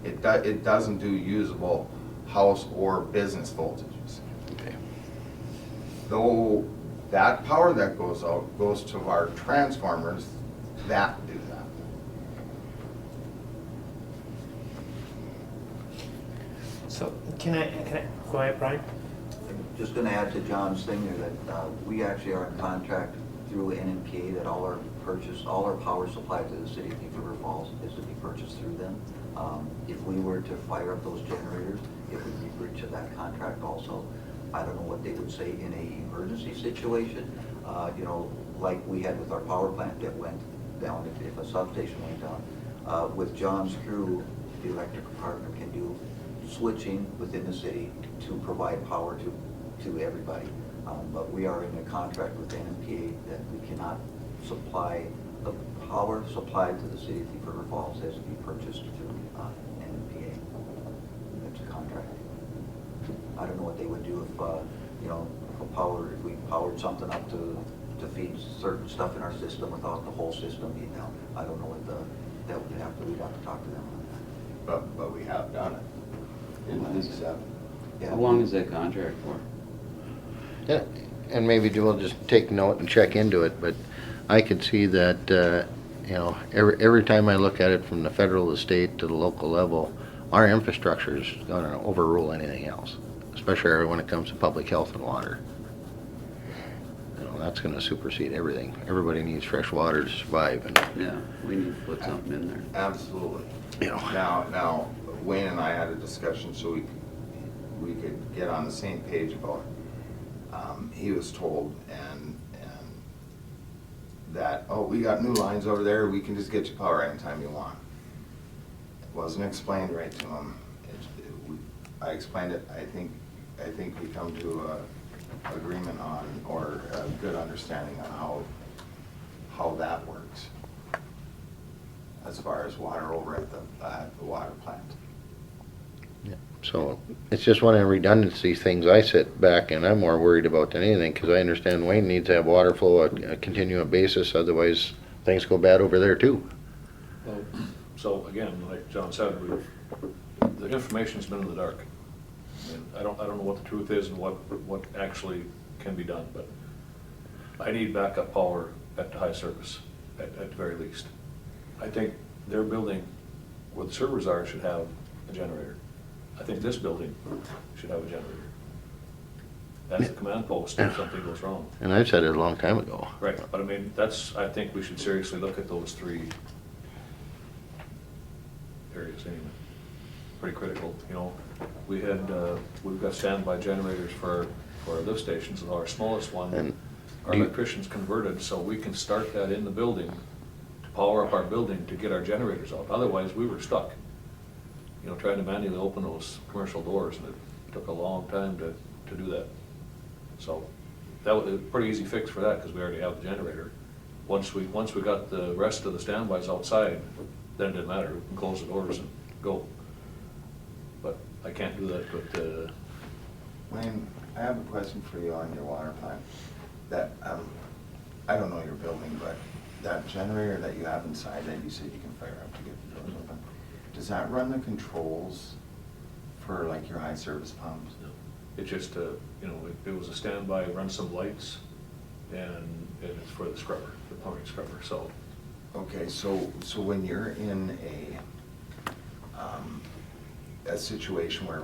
[SPEAKER 4] It doesn't do usable house or business voltages.
[SPEAKER 3] Okay.
[SPEAKER 4] Though that power that goes out goes to our transformers that do that.
[SPEAKER 1] So, can I, go ahead, Brian?
[SPEAKER 6] I'm just gonna add to John's thing there that we actually are in contract through NMPA that all our power supply to the city of Thief River Falls is to be purchased through them. If we were to fire up those generators, it would be breach of that contract also. I don't know what they would say in a emergency situation, you know, like we had with our power plant that went down, if a substation went down. With John's crew, the electric department can do switching within the city to provide power to everybody. But we are in a contract with NMPA that we cannot supply, the power supplied to the city of Thief River Falls has to be purchased through NMPA. That's a contract. I don't know what they would do if, you know, if we powered something up to feed certain stuff in our system without the whole system being down. I don't know what we'd have to talk to them on
[SPEAKER 4] But we have done it in '97.
[SPEAKER 6] that. Yeah.
[SPEAKER 7] How long is that contract for?
[SPEAKER 3] Yeah, and maybe we'll just take note and check into it, but I could see that, you know, every time I look at it from the federal, the state to the local level, our infrastructure is gonna overrule anything else, especially when it comes to public health and water. You know, that's gonna supersede everything. Everybody needs fresh water to survive, and,
[SPEAKER 7] Yeah, we need to put something in there.
[SPEAKER 4] Absolutely.
[SPEAKER 3] you know.
[SPEAKER 4] Now, Wayne and I had a discussion so we could get on the same page about it. He was told, and that, oh, we got new lines over there, we can just get you power anytime you want. It wasn't explained right to them. I explained it, I think we come to a agreement on, or a good understanding on how that works as far as water over at the water plant.
[SPEAKER 3] So it's just one of the redundancy things I sit back and I'm more worried about than anything, because I understand Wayne needs to have water flow at a continual basis, otherwise things go bad over there too.
[SPEAKER 2] Well, so again, like John said, the information's been in the dark. And I don't know what the truth is and what actually can be done, but I need backup power at the high service, at the very least. I think their building, where the servers are, should have a generator. I think this building should have a generator. That's the command post if something goes wrong.
[SPEAKER 3] And I've said it a long time ago.
[SPEAKER 2] Right, but I mean, I think we should seriously look at those three areas anyway. Pretty critical, you know. We've got standby generators for our lift stations, and our smallest one,
[SPEAKER 3] And
[SPEAKER 2] our
[SPEAKER 3] do you-
[SPEAKER 2] electrician's converted, so we can start that in the building to power up our building to get our generators out. Otherwise, we were stuck, you know, trying to manually open those commercial doors, and it took a long time to do that. So that was a pretty easy fix for that, because we already have the generator. Once we got the rest of the standbys outside, then it didn't matter, we can close the doors and go. But I can't do that with
[SPEAKER 4] Wayne, I have a question for you on your water plant. That, I don't know your building, but that generator that you have inside that you said you can fire up to get the doors open, does that run the controls for like your high service pumps?
[SPEAKER 2] It just, you know, it was a standby, run some lights, and it's for the scrubber, the plumbing scrubber, so.
[SPEAKER 4] Okay, so when you're in a situation where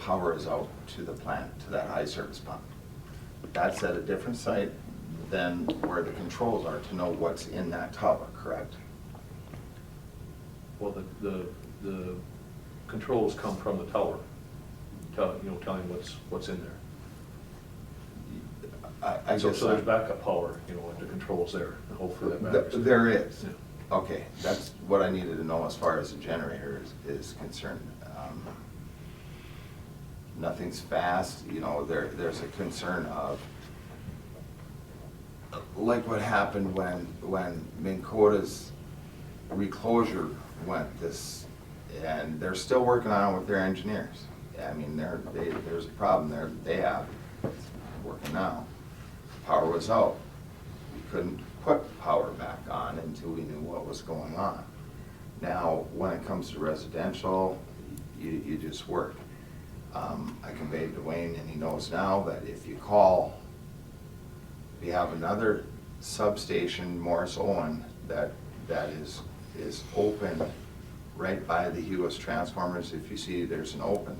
[SPEAKER 4] power is out to the plant, to that high service pump, that's at a different site than where the controls are to know what's in that tower, correct?
[SPEAKER 2] Well, the controls come from the tower, telling what's in there.
[SPEAKER 4] I
[SPEAKER 2] So
[SPEAKER 4] guess
[SPEAKER 2] there's backup power, you know, at the controls there, and hopefully that matters.
[SPEAKER 4] There is.
[SPEAKER 2] Yeah.
[SPEAKER 4] Okay, that's what I needed to know as far as the generator is concerned. Nothing's fast, you know, there's a concern of, like what happened when Minn Kota's reclosure went this, and they're still working on it with their engineers. I mean, there's a problem there that they have, it's working now. Power was out. We couldn't put power back on until we knew what was going on. Now, when it comes to residential, you just work. I conveyed to Wayne, and he knows now, that if you call, we have another substation, Morris Owen, that is open right by the Hughes transformers. If you see, there's an open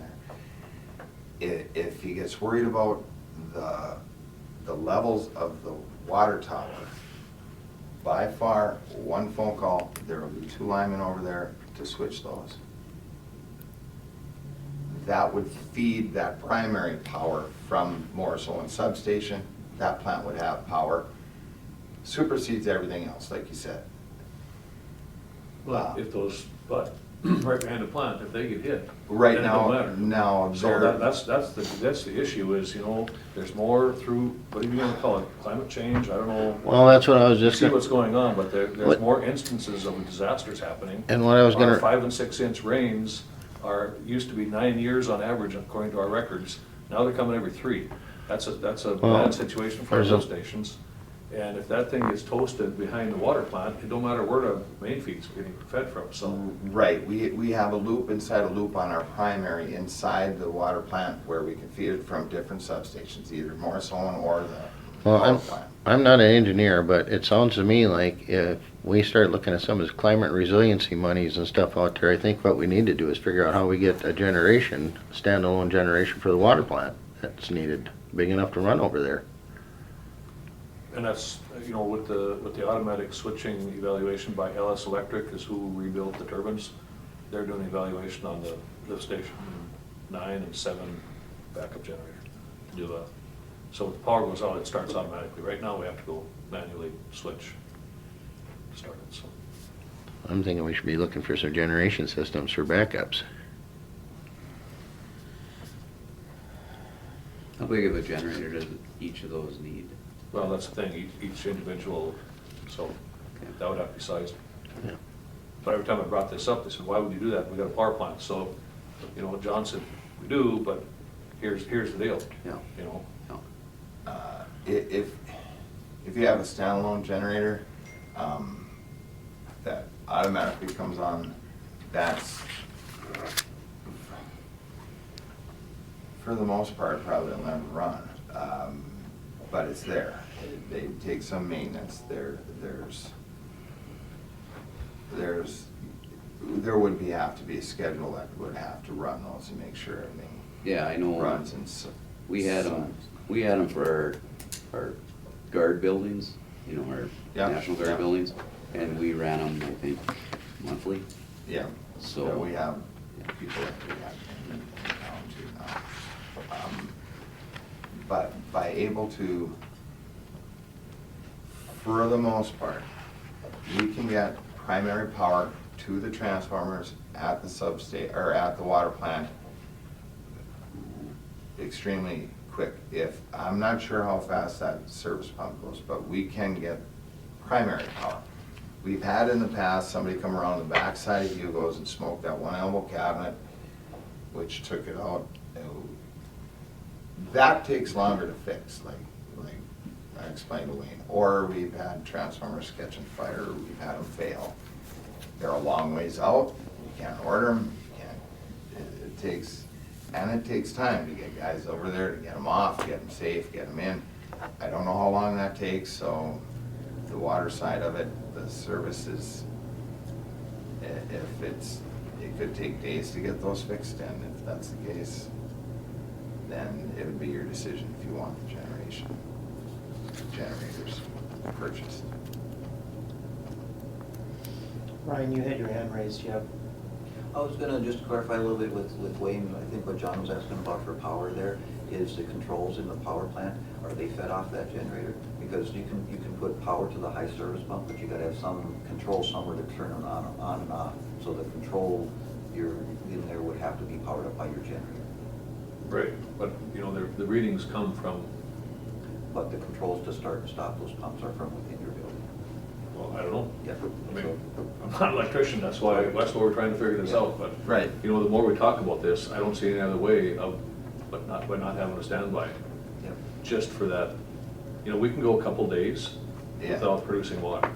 [SPEAKER 4] there. If he gets worried about the levels of the water tower, by far, one phone call, there will be 2 linemen over there to switch those. That would feed that primary power from Morris Owen substation. That plant would have power. Supersedes everything else, like you said.
[SPEAKER 2] Well, but right behind the plant, if they get hit,
[SPEAKER 4] Right
[SPEAKER 2] then it don't
[SPEAKER 4] now,
[SPEAKER 2] matter.
[SPEAKER 4] now
[SPEAKER 2] So
[SPEAKER 4] they're,
[SPEAKER 2] that's the issue is, you know, there's more through, what are you gonna call it, climate change, I don't know.
[SPEAKER 3] Well, that's what I was just
[SPEAKER 2] See
[SPEAKER 3] gonna,
[SPEAKER 2] what's going on, but there's
[SPEAKER 3] What-
[SPEAKER 2] more instances of disasters happening.
[SPEAKER 3] and what I was
[SPEAKER 2] Our
[SPEAKER 3] gonna,
[SPEAKER 2] 5 and 6 inch rains used to be 9 years on average according to our records. Now they're coming every 3. That's a
[SPEAKER 3] Well,
[SPEAKER 2] bad situation for our
[SPEAKER 3] there's a-
[SPEAKER 2] lift stations. And if that thing is toasted behind the water plant, it don't matter where the main feed's getting fed from, so.
[SPEAKER 4] right, we have a loop inside a loop on our primary inside the water plant where we can feed it from different substations, either Morris Owen or the
[SPEAKER 3] well,
[SPEAKER 4] power plant.
[SPEAKER 3] I'm not an engineer, but it sounds to me like if we start looking at some of this climate resiliency monies and stuff out there, I think what we need to do is figure out how we get a generation, standalone generation for the water plant that's needed, big enough to run over there.
[SPEAKER 2] And that's, you know, with the automatic switching evaluation by LS Electric is who rebuilt the turbines. They're doing evaluation on the lift station 9 and 7 backup generator to do that. So if the power goes out, it starts automatically. Right now, we have to go manually switch. started, so.
[SPEAKER 3] I'm thinking we should be looking for some generation systems for backups.
[SPEAKER 7] How big of a generator does each of those need?
[SPEAKER 2] Well, that's the thing, each individual, so
[SPEAKER 7] Okay.
[SPEAKER 2] that would have to be sized.
[SPEAKER 3] Yeah.
[SPEAKER 2] But every time I brought this up, they said, why would you do that? We got a power plant. So, you know, John said, we do, but here's the deal,
[SPEAKER 7] Yeah.
[SPEAKER 2] you know?
[SPEAKER 7] No.
[SPEAKER 4] If you have a standalone generator, that automatically comes on, that's, for the most part, probably will never run. But it's there. They take some maintenance. There would have to be a schedule that would have to run those and make sure everything
[SPEAKER 7] Yeah, I know.
[SPEAKER 4] runs and
[SPEAKER 7] We had them for our guard buildings, you know, our
[SPEAKER 4] Yeah,
[SPEAKER 7] National Guard
[SPEAKER 4] yeah.
[SPEAKER 7] buildings, and we ran them, I think, monthly.
[SPEAKER 4] Yeah,
[SPEAKER 7] So-
[SPEAKER 4] so we have people that we have in town too now. But by able to, for the most part, we can get primary power to the transformers at the substation, or at the water plant extremely quick. I'm not sure how fast that service pump goes, but we can get primary power. We've had in the past, somebody come around the backside of Hugo's and smoke that one elbow cabinet, which took it out. That takes longer to fix, like I explained to Wayne. Or we've had transformers catching fire, we've had them fail. They're a long ways out, you can't order them, it takes time to get guys over there, to get them off, get them safe, get them in. I don't know how long that takes, so the water side of it, the service is, it could take days to get those fixed, and if that's the case, then it would be your decision if you want the generators purchased.
[SPEAKER 1] Ryan, you had your hand raised, you have,
[SPEAKER 6] I was gonna just clarify a little bit with Wayne. I think what John was asking about for power there is the controls in the power plant. Are they fed off that generator? Because you can put power to the high service pump, but you gotta have some control somewhere to turn them on and off. So the control you're in there would have to be powered up by your generator.
[SPEAKER 2] Right, but, you know, the readings come from,
[SPEAKER 6] But the controls to start and stop those pumps are from within your building.
[SPEAKER 2] well, I don't know.
[SPEAKER 6] Yeah.
[SPEAKER 2] I mean, I'm not an electrician, that's why we're trying to figure this out, but.
[SPEAKER 4] Right.
[SPEAKER 2] You know, the more we talk about this, I don't see any other way of, by not having a standby,
[SPEAKER 6] Yep.
[SPEAKER 2] just for that. You know, we can go a couple days
[SPEAKER 4] Yeah.
[SPEAKER 2] without producing water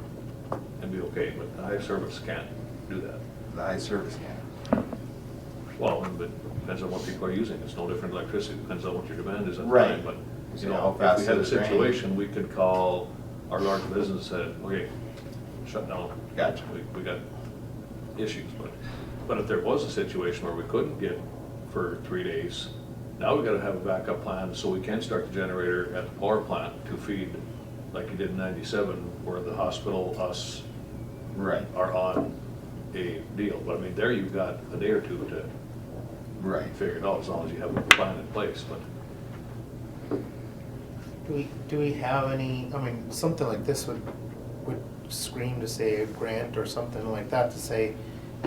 [SPEAKER 2] and be okay, but the high service can't do that.
[SPEAKER 4] The high service can.
[SPEAKER 2] Well, but depends on what people are using, it's no different electricity, depends on what your demand is at the
[SPEAKER 4] Right.
[SPEAKER 2] time, but,
[SPEAKER 4] See
[SPEAKER 2] you
[SPEAKER 4] how
[SPEAKER 2] know, if
[SPEAKER 4] fast
[SPEAKER 2] we had a
[SPEAKER 4] it's draining.
[SPEAKER 2] situation, we could call our large business and say, okay, shut down.
[SPEAKER 4] Gotcha.
[SPEAKER 2] We got issues, but if there was a situation where we couldn't get for 3 days, now we gotta have a backup plan so we can start the generator at the power plant to feed, like you did in 97, where the hospital, us,
[SPEAKER 4] Right,
[SPEAKER 2] are on a deal. But I mean, there you've got a day or two to
[SPEAKER 4] right.
[SPEAKER 2] figure it out, as long as you have a plan in place, but.
[SPEAKER 1] do we have any, I mean, something like this would scream to say a grant or something like that, to say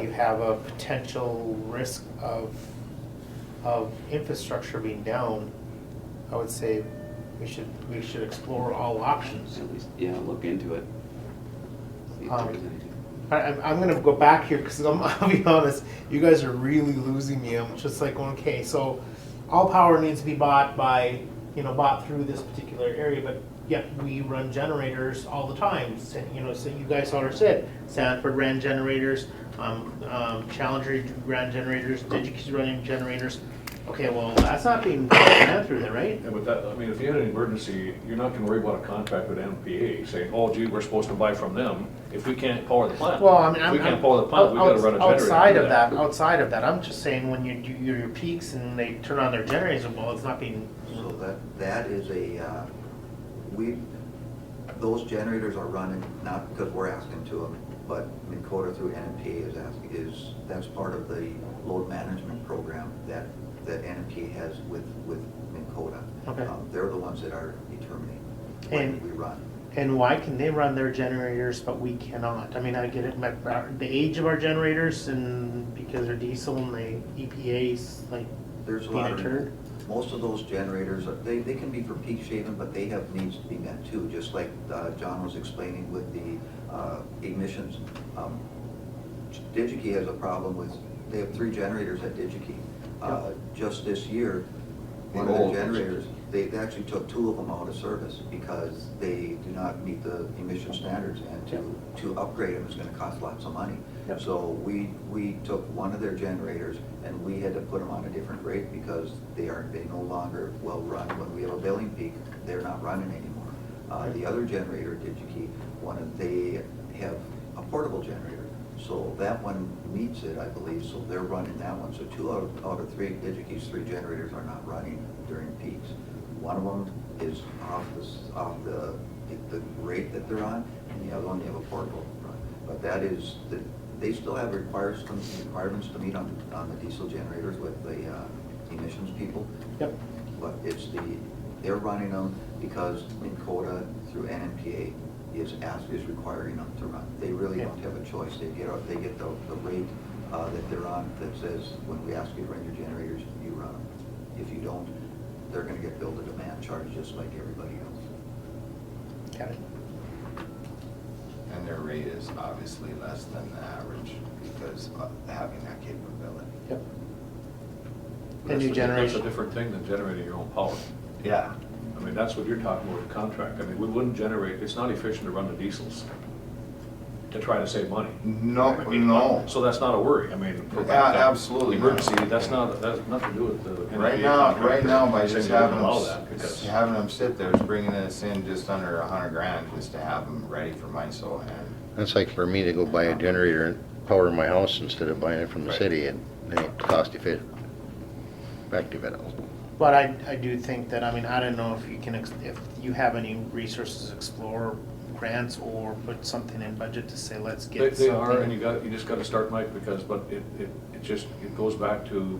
[SPEAKER 1] you have a potential risk of infrastructure being down. I would say we should explore all options.
[SPEAKER 7] At least, yeah, look into it. See if there's anything.
[SPEAKER 1] I'm gonna go back here, because I'll be honest, you guys are really losing me. I'm just like, okay, so all power needs to be bought through this particular area, but yet we run generators all the time. So you guys already said, Sanford ran generators, Challenger ran generators, DigiKey's running generators. Okay, well, that's not being ran through there, right?
[SPEAKER 2] Yeah, but that, I mean, if you had an emergency, you're not gonna worry about a contract with NPA saying, oh gee, we're supposed to buy from them if we can't power the plant.
[SPEAKER 1] Well, I mean,
[SPEAKER 2] If we can't power the plant, we gotta run a generator.
[SPEAKER 1] Outside of that, I'm just saying, when you do your peaks and they turn on their generators, well, it's not being.
[SPEAKER 6] So that is those generators are running, not because we're asking to them, but Minn Kota through NMPA that's part of the load management program that NMPA has with Minn Kota.
[SPEAKER 1] Okay.
[SPEAKER 6] They're the ones that are determining
[SPEAKER 1] And-
[SPEAKER 6] when we run.
[SPEAKER 1] And why can they run their generators but we cannot? I mean, I get it, the age of our generators and because they're diesel and the EPA's like
[SPEAKER 6] There's a
[SPEAKER 1] being
[SPEAKER 6] lot
[SPEAKER 1] a
[SPEAKER 6] of,
[SPEAKER 1] turd.
[SPEAKER 6] most of those generators, they can be for peak shaving, but they have needs to be met too, just like John was explaining with the emissions. Digi-Key has a problem with, they have 3 generators at Digi-Key. Just this year, one of
[SPEAKER 4] old
[SPEAKER 6] their generators, they actually took 2 of them out of service because they do not meet the emission standards, and to upgrade them is gonna cost lots of money.
[SPEAKER 1] Yep.
[SPEAKER 6] So we took one of their generators and we had to put them on a different rate because they no longer well run. When we have a billing peak, they're not running anymore. The other generator, Digi-Key, they have a portable generator. So that one meets it, I believe, so they're running that one. So 2 out of 3, Digi-Key's 3 generators are not running during peaks. One of them is off the rate that they're on, and the other one, they have a portable run. But that is, they still have requirements to meet on the diesel generators with the emissions people.
[SPEAKER 1] Yep.
[SPEAKER 6] But they're running them because Minnesota through NMPA is requiring them to run. They really don't have a choice. They get the rate that they're on that says, when we ask you to run your generators, you run them. If you don't, they're gonna get billed a demand charge just like everybody else.
[SPEAKER 1] Got it.
[SPEAKER 4] And their rate is obviously less than the average because of having that capability.
[SPEAKER 1] Yep.
[SPEAKER 2] That's
[SPEAKER 1] And new
[SPEAKER 2] That's
[SPEAKER 1] generation.
[SPEAKER 2] a different thing than generating your own power.
[SPEAKER 4] Yeah.
[SPEAKER 2] I mean, that's what you're talking about, the contract. I mean, we wouldn't generate, it's not efficient to run the diesels to try to save money.
[SPEAKER 4] No,
[SPEAKER 2] I mean,
[SPEAKER 4] no.
[SPEAKER 2] So that's not a worry, I mean. for
[SPEAKER 4] Yeah, absolutely not.
[SPEAKER 2] Emergency, that has nothing to do with the.
[SPEAKER 4] Right
[SPEAKER 2] NFPA
[SPEAKER 4] now, by
[SPEAKER 2] contract.
[SPEAKER 4] just
[SPEAKER 2] Saying we
[SPEAKER 4] having
[SPEAKER 2] wouldn't allow
[SPEAKER 4] them,
[SPEAKER 2] that because-
[SPEAKER 4] having them sit there is bringing us in just under $100,000 just to have them ready for MISO and.
[SPEAKER 3] That's like for me to go buy a generator and power my house instead of buying it from the
[SPEAKER 2] Right.
[SPEAKER 3] city, and it ain't cost effective at all.
[SPEAKER 1] But I do think that, I mean, I don't know if you can, if you have any resources to explore grants or put something in budget to say, let's get
[SPEAKER 2] They
[SPEAKER 1] something.
[SPEAKER 2] are, and you just gotta start, Mike, because, but it goes back to,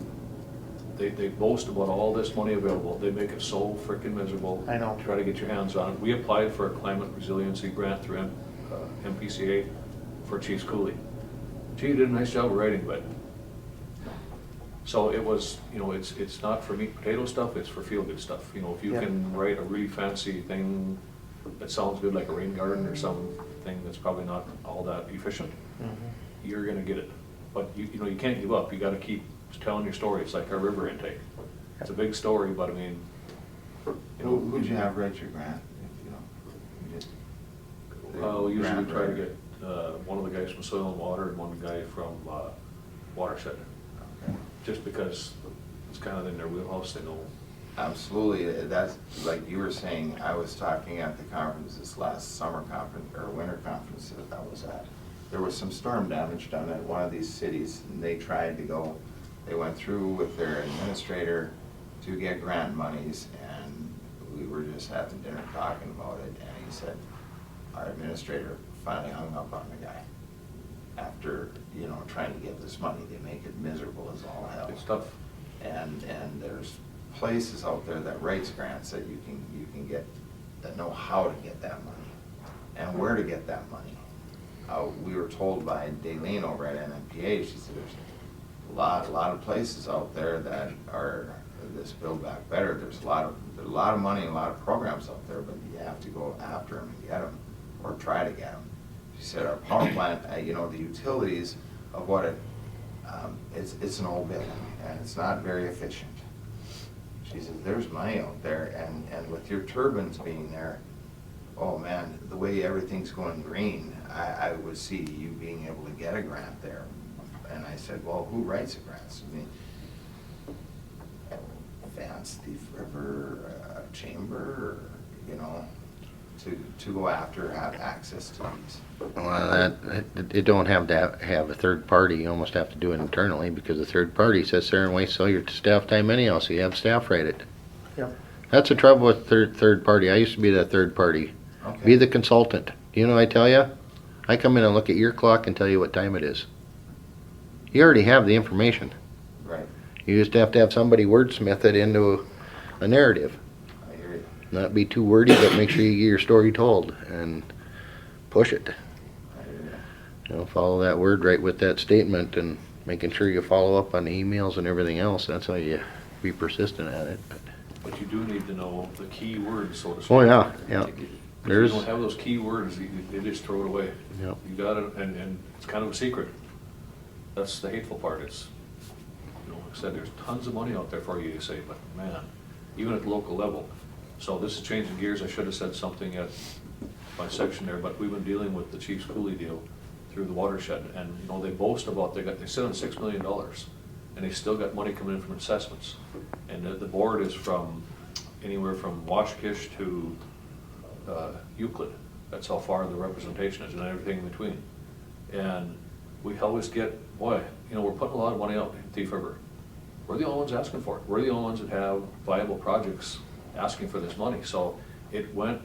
[SPEAKER 2] they boast about all this money available, they make it so freaking miserable.
[SPEAKER 1] I know.
[SPEAKER 2] Try to get your hands on it. We applied for a climate resiliency grant through MPCA for Chiefs Cooley. Chief did a nice job of writing, but, so it was, it's not for meat and potato stuff, it's for feel-good stuff. If you
[SPEAKER 1] Yeah.
[SPEAKER 2] can write a really fancy thing that sounds good, like a rain garden or something that's probably not all that efficient,
[SPEAKER 1] Mhm.
[SPEAKER 2] you're gonna get it. But you can't give up, you gotta keep telling your story. It's like our river intake. It's a big story, but I mean,
[SPEAKER 4] Who'd you have write your grant? If you did the
[SPEAKER 2] we usually
[SPEAKER 4] grant
[SPEAKER 2] try to
[SPEAKER 4] writer?
[SPEAKER 2] get one of the guys from Soil and Water and one guy from Watershed,
[SPEAKER 4] Okay.
[SPEAKER 2] just because it's kind of in their wheelhouse, they know.
[SPEAKER 4] Absolutely, that's, like you were saying, I was talking at the conference, this last summer conference, or winter conference that I was at. There was some storm damage done at one of these cities, and they tried to go, they went through with their administrator to get grant monies, and we were just having dinner talking about it, and he said, our administrator finally hung up on the guy. After, trying to get this money, they make it miserable as all hell.
[SPEAKER 2] It's tough.
[SPEAKER 4] And there's places out there that writes grants that you can get, that know how to get that money and where to get that money. We were told by Daleen over at NMPA, she said there's a lot of places out there that are this Build Back Better. There's a lot of money and a lot of programs out there, but you have to go after them and get them, or try to get them. She said our power plant, the utilities of what it's an old building and it's not very efficient. She says, there's money out there, and with your turbines being there, oh man, the way everything's going green, I would see you being able to get a grant there. And I said, well, who writes the grants? I mean, Vance, Thief River, Chamber, to go after, have access to these.
[SPEAKER 3] Well, it don't have to have a third party, you almost have to do it internally, because the third party sits there and wastes all your staff time anyhow, so you have staff write it.
[SPEAKER 1] Yep.
[SPEAKER 3] That's the trouble with third party. I used to be that third party.
[SPEAKER 4] Okay.
[SPEAKER 3] Be the consultant. Do you know what I tell you? I come in and look at your clock and tell you what time it is. You already have the information.
[SPEAKER 4] Right,
[SPEAKER 3] You just have to have somebody wordsmith it into a narrative.
[SPEAKER 4] I hear you.
[SPEAKER 3] not be too wordy, but make sure you get your story told and push it. You know, follow that word right with that statement and making sure you follow up on the emails and everything else. That's how you be persistent at it.
[SPEAKER 2] But you do need to know the key words, so to speak.
[SPEAKER 3] Oh, yeah, yeah.
[SPEAKER 2] If you
[SPEAKER 3] There's,
[SPEAKER 2] don't have those key words, you just throw it away.
[SPEAKER 3] Yep.
[SPEAKER 2] You got it, and it's kind of a secret. That's the hateful part. It's, you know, like I said, there's tons of money out there for you to save, but man, even at the local level. So this is changing gears. I should have said something at my section there, but we've been dealing with the Chiefs Coulee deal through the watershed, and you know, they boast about they sit on $6 million, and they still got money coming in from assessments. And the board is from anywhere from Washkish to Euclid. That's how far the representation is, and everything in between. And we always get, boy, you know, we're putting a lot of money out in Thief River. We're the only ones asking for it. We're the only ones that have viable projects asking for this money. So it got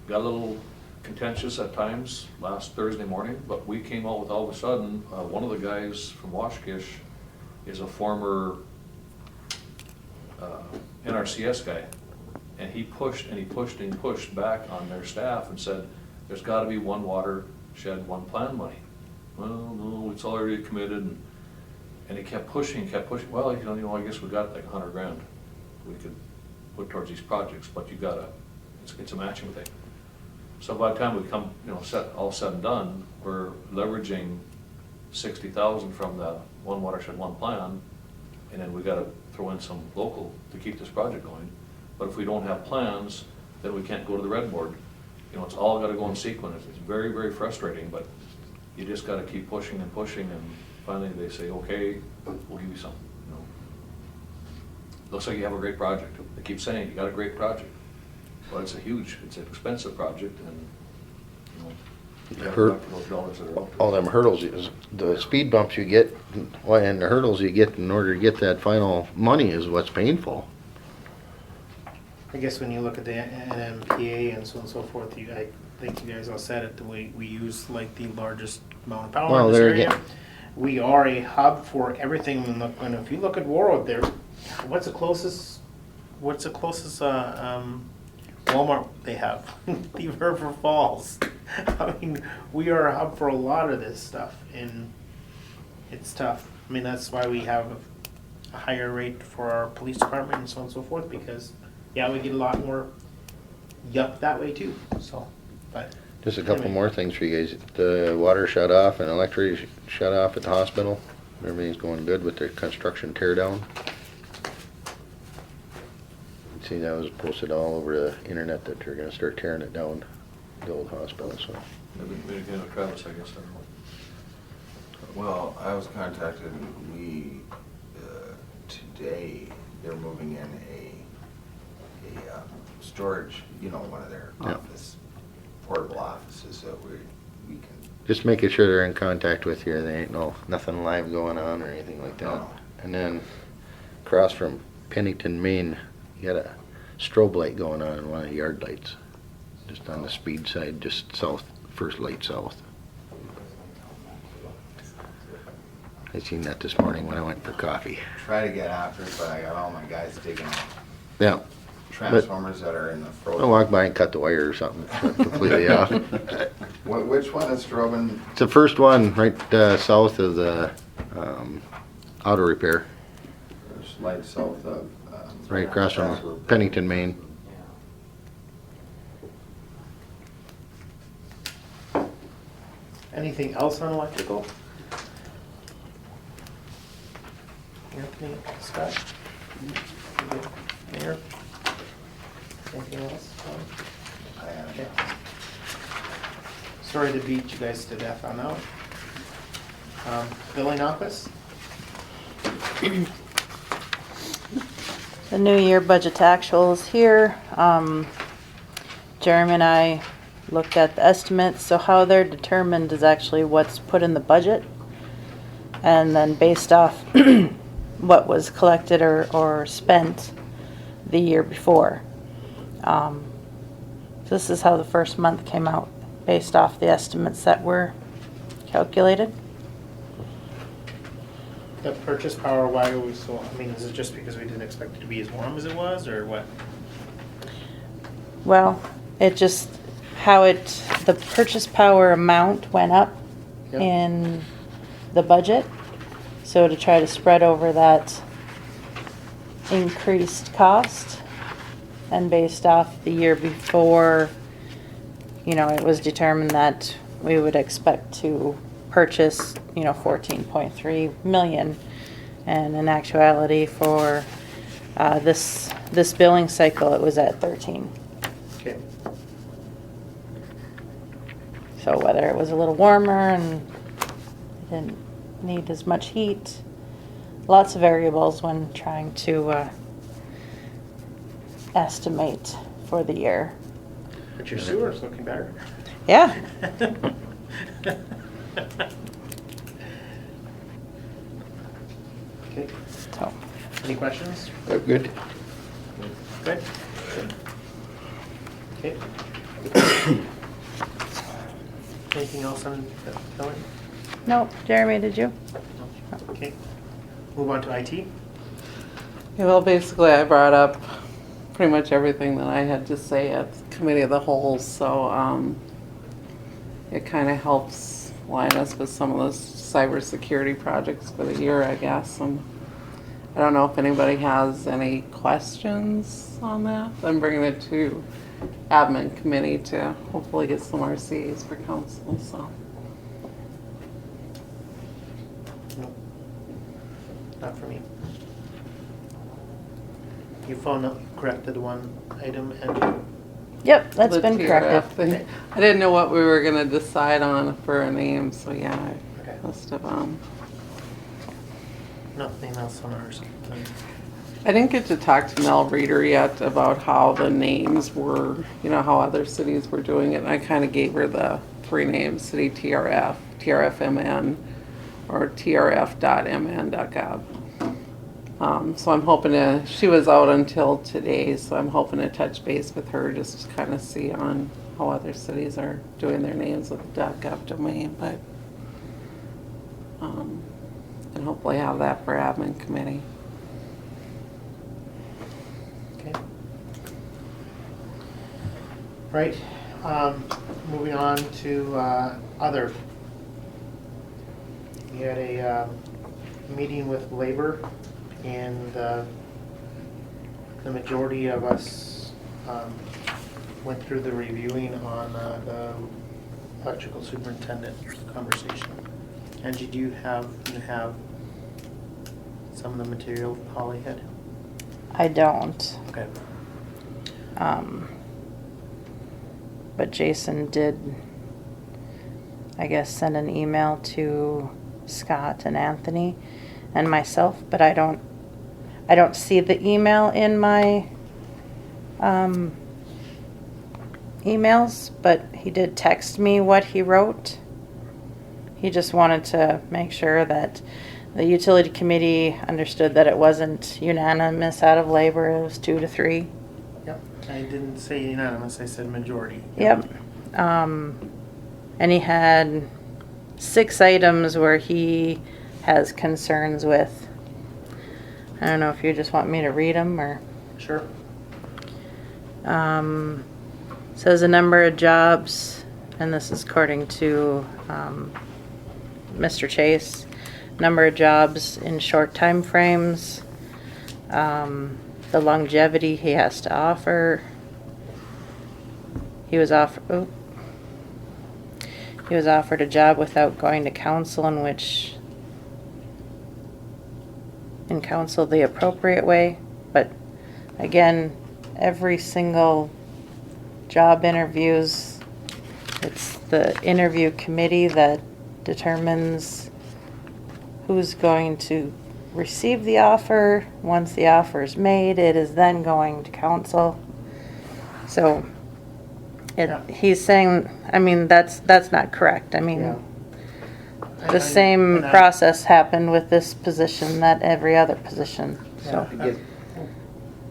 [SPEAKER 2] a little contentious at times last Thursday morning, but we came out with, all of a sudden, one of the guys from Washkish is a former NRCS guy, and he pushed and he pushed and he pushed back on their staff and said, there's got to be one watershed, one plan money. Well, no, it's already committed, and he kept pushing, well, you know, I guess we got like $100 grand we could put towards these projects, but you gotta, it's a matching thing. So by the time we come, you know, all said and done, we're leveraging 60,000 from the one watershed, one plan, and then we gotta throw in some local to keep this project going. But if we don't have plans, then we can't go to the red board. You know, it's all gotta go in sequence. It's very, very frustrating, but you just gotta keep pushing and pushing, and finally they say, okay, we'll give you something, you know. Looks like you have a great project. They keep saying, you got a great project. Well, it's an expensive project, and, you know, you gotta go back to those dollars that are out there.
[SPEAKER 3] all them hurdles, the speed bumps you get, and the hurdles you get in order to get that final money is what's painful.
[SPEAKER 1] I guess when you look at the NMPA and so on and so forth, I think you guys all said it, the way we use like the largest amount of power
[SPEAKER 3] Well,
[SPEAKER 1] in this
[SPEAKER 3] there
[SPEAKER 1] area.
[SPEAKER 3] again.
[SPEAKER 1] We are a hub for everything, and if you look at Warroad there, what's the closest Walmart they have? Thief River Falls. I mean, we are a hub for a lot of this stuff, and it's tough. I mean, that's why we have a higher rate for our police department and so on and so forth, because, yeah, we get a lot more yup that way too, so, but.
[SPEAKER 3] Just a couple
[SPEAKER 1] anyway.
[SPEAKER 3] more things for you guys. The water shut off and electric shut off at the hospital. Everything's going good with the construction tear down. See, that was posted all over the internet that they're gonna start tearing it down, the old hospital, so.
[SPEAKER 2] I've been communicating with Travis, I guess, I don't know.
[SPEAKER 4] Well, I was contacted, today, they're moving in a storage, you know, one of their
[SPEAKER 3] Yeah.
[SPEAKER 4] portable offices that we can.
[SPEAKER 3] Just making sure they're in contact with you, there ain't nothing live going on or anything like that.
[SPEAKER 4] No.
[SPEAKER 3] And then, across from Pennington, Maine, you got a strobe light going on in one of the yard lights. Just on the speed side, just south, first light south. I seen that this morning when I went for coffee.
[SPEAKER 4] Try to get after it, but I got all my guys digging
[SPEAKER 3] Yeah,
[SPEAKER 4] transformers that are in the frozen.
[SPEAKER 3] I'll walk by and cut the wire or something, shut completely off.
[SPEAKER 4] Which one is Strobin?
[SPEAKER 3] It's the first one, right south of the auto repair,
[SPEAKER 4] There's light south of.
[SPEAKER 3] right across from Pennington, Maine.
[SPEAKER 1] Anything else on electrical? Anthony, Scott? You good? Mayor? Anything else?
[SPEAKER 4] I have-
[SPEAKER 1] Okay. Sorry to beat you guys to death on that one. Billing office?
[SPEAKER 5] The new year budget to actual is here. Jeremy and I looked at the estimates, so how they're determined is actually what's put in the budget. And then based off what was collected or spent the year before. This is how the first month came out, based off the estimates that were calculated.
[SPEAKER 1] The purchase power, why are we so, I mean, is it just because we didn't expect it to be as warm as it was, or what?
[SPEAKER 5] Well, it just, the purchase power amount went up
[SPEAKER 1] Yep.
[SPEAKER 5] in the budget. So to try to spread over that increased cost, and based off the year before, it was determined that we would expect to purchase, 14.3 million. And in actuality, for this billing cycle, it was at 13.
[SPEAKER 1] Okay.
[SPEAKER 5] So whether it was a little warmer and didn't need as much heat, lots of variables when trying to estimate for the year.
[SPEAKER 1] But your sewer's looking better.
[SPEAKER 5] Yeah.
[SPEAKER 1] Okay,
[SPEAKER 5] So,
[SPEAKER 1] any questions?
[SPEAKER 3] Good.
[SPEAKER 1] Good? Okay. Anything else on that, Helen?
[SPEAKER 5] no, Jeremy, did you?
[SPEAKER 1] No? Okay. Move on to IT.
[SPEAKER 8] Yeah, well, basically, I brought up pretty much everything that I had to say at the committee of the whole, so it kind of helps line us with some of those cybersecurity projects for the year, I guess. And I don't know if anybody has any questions on that. I'm bringing it to admin committee to hopefully get some RCAs for council, so.
[SPEAKER 1] No. Not for me. You found out, corrected one item, and
[SPEAKER 5] Yep, that's
[SPEAKER 8] The
[SPEAKER 5] been
[SPEAKER 8] TRF
[SPEAKER 5] corrected.
[SPEAKER 8] thing. I didn't know what we were gonna decide on for a name, so yeah,
[SPEAKER 1] Okay.
[SPEAKER 8] I must have,
[SPEAKER 1] nothing else on ours.
[SPEAKER 8] I didn't get to talk to Mel Reeder yet about how the names were, how other cities were doing it. And I kind of gave her the 3 names, City TRF, TRFMN, or TRF.mn.gov. So I'm hoping she was out until today, so I'm hoping to touch base with her just to kind of see on how other cities are doing their names with the .gov domain, but, and hopefully have that for admin committee.
[SPEAKER 1] Okay. Right, moving on to other. We had a meeting with labor, and the majority of us went through the reviewing on the electrical superintendent conversation. Angie, do you have some of the material Holly had?
[SPEAKER 5] I don't.
[SPEAKER 1] Okay.
[SPEAKER 5] But Jason did, I guess, send an email to Scott and Anthony and myself, but I don't see the email in my emails, but he did text me what he wrote. He just wanted to make sure that the utility committee understood that it wasn't unanimous out of labor, it was 2 to 3.
[SPEAKER 1] Yep, I didn't say unanimous, I said majority.
[SPEAKER 5] Yep. And he had 6 items where he has concerns with. I don't know if you just want me to read them or.
[SPEAKER 1] Sure.
[SPEAKER 5] Says a number of jobs, and this is according to Mr. Chase. Number of jobs in short time frames. The longevity he has to offer. He was offered a job without going to council in council the appropriate way. But again, every single job interviews, it's the interview committee that determines who's going to receive the offer. Once the offer is made, it is then going to council. So he's saying, that's not correct.
[SPEAKER 1] Yeah.
[SPEAKER 5] The same process happened with this position that every other position. So
[SPEAKER 1] Yeah.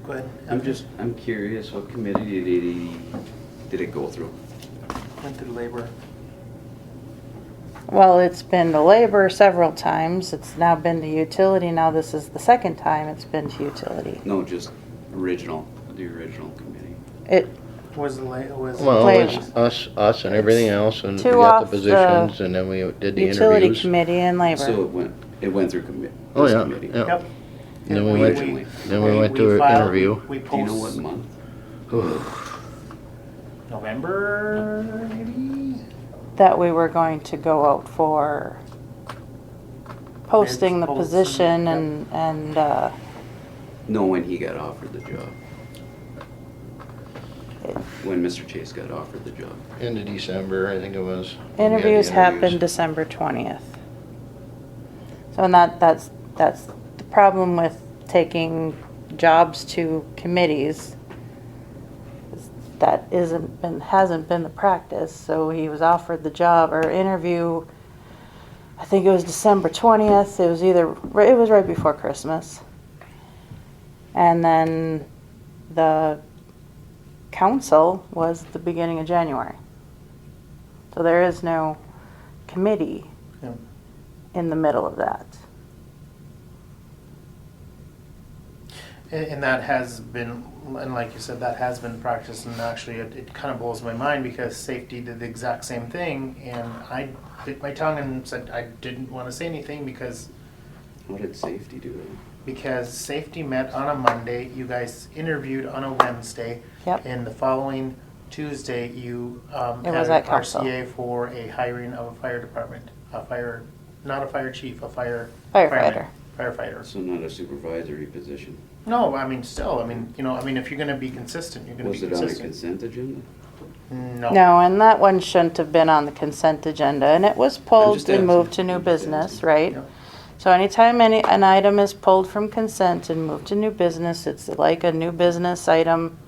[SPEAKER 1] Go ahead.
[SPEAKER 7] I'm curious, what committee did it go through?
[SPEAKER 1] Went through labor.
[SPEAKER 5] well, it's been to labor several times. It's now been to utility. Now this is the second time it's been to utility.
[SPEAKER 7] No, just the original committee.
[SPEAKER 1] Was
[SPEAKER 3] Well, it
[SPEAKER 5] Labor.
[SPEAKER 3] was us and everything else, and we
[SPEAKER 5] Two
[SPEAKER 3] got
[SPEAKER 5] off
[SPEAKER 3] the
[SPEAKER 5] the
[SPEAKER 3] positions, and then we did the
[SPEAKER 5] Utility
[SPEAKER 3] interviews.
[SPEAKER 5] committee and
[SPEAKER 7] So
[SPEAKER 5] labor.
[SPEAKER 7] it went through committee.
[SPEAKER 3] Oh, yeah,
[SPEAKER 7] Committee.
[SPEAKER 3] yeah.
[SPEAKER 1] Yep.
[SPEAKER 3] Then we
[SPEAKER 1] And
[SPEAKER 3] went- then we went to an
[SPEAKER 1] filed-
[SPEAKER 3] interview.
[SPEAKER 1] We
[SPEAKER 7] Do you know what
[SPEAKER 1] post
[SPEAKER 7] month?
[SPEAKER 1] November, maybe?
[SPEAKER 5] That we were going to go out for posting the
[SPEAKER 1] Bids, polls,
[SPEAKER 5] position
[SPEAKER 1] and-
[SPEAKER 5] and,
[SPEAKER 7] No, when he got offered the job. When Mr. Chase got offered the job.
[SPEAKER 3] End of December, I think it was. We had the
[SPEAKER 5] interviews happened
[SPEAKER 3] interviews.
[SPEAKER 5] December 20th. So and that's the problem with taking jobs to committees. Is that hasn't been the practice. So he was offered the job or interview, I think it was December 20th. It was right before Christmas. And then the council was the beginning of January. So there is no committee
[SPEAKER 1] Yeah.
[SPEAKER 5] in the middle of that.
[SPEAKER 1] And that has been, and like you said, that has been practiced, and actually it kind of blows my mind because safety did the exact same thing, and I bit my tongue and said I didn't want to say anything because
[SPEAKER 7] What did safety do?
[SPEAKER 1] safety met on a Monday, you guys interviewed on a Wednesday,
[SPEAKER 5] Yep.
[SPEAKER 1] and the following Tuesday you
[SPEAKER 5] It
[SPEAKER 1] had
[SPEAKER 5] was
[SPEAKER 1] an
[SPEAKER 5] at council.
[SPEAKER 1] RCA for a hiring of a fire department, not a fire chief, a
[SPEAKER 5] Firefighter.
[SPEAKER 1] firefighter.
[SPEAKER 7] So not a supervisory position.
[SPEAKER 1] No, I mean, still, if you're gonna be consistent, you're gonna be
[SPEAKER 7] Was it on the
[SPEAKER 1] consistent.
[SPEAKER 7] consent agenda?
[SPEAKER 1] No.
[SPEAKER 5] No, and that one shouldn't have been on the consent agenda, and it was pulled
[SPEAKER 7] just
[SPEAKER 5] and
[SPEAKER 7] asking.
[SPEAKER 5] moved to new
[SPEAKER 7] I'm just
[SPEAKER 5] business,
[SPEAKER 7] asking.
[SPEAKER 5] right?
[SPEAKER 1] Yeah.
[SPEAKER 5] So anytime an item is pulled from consent and moved to new business, it's like a new business item,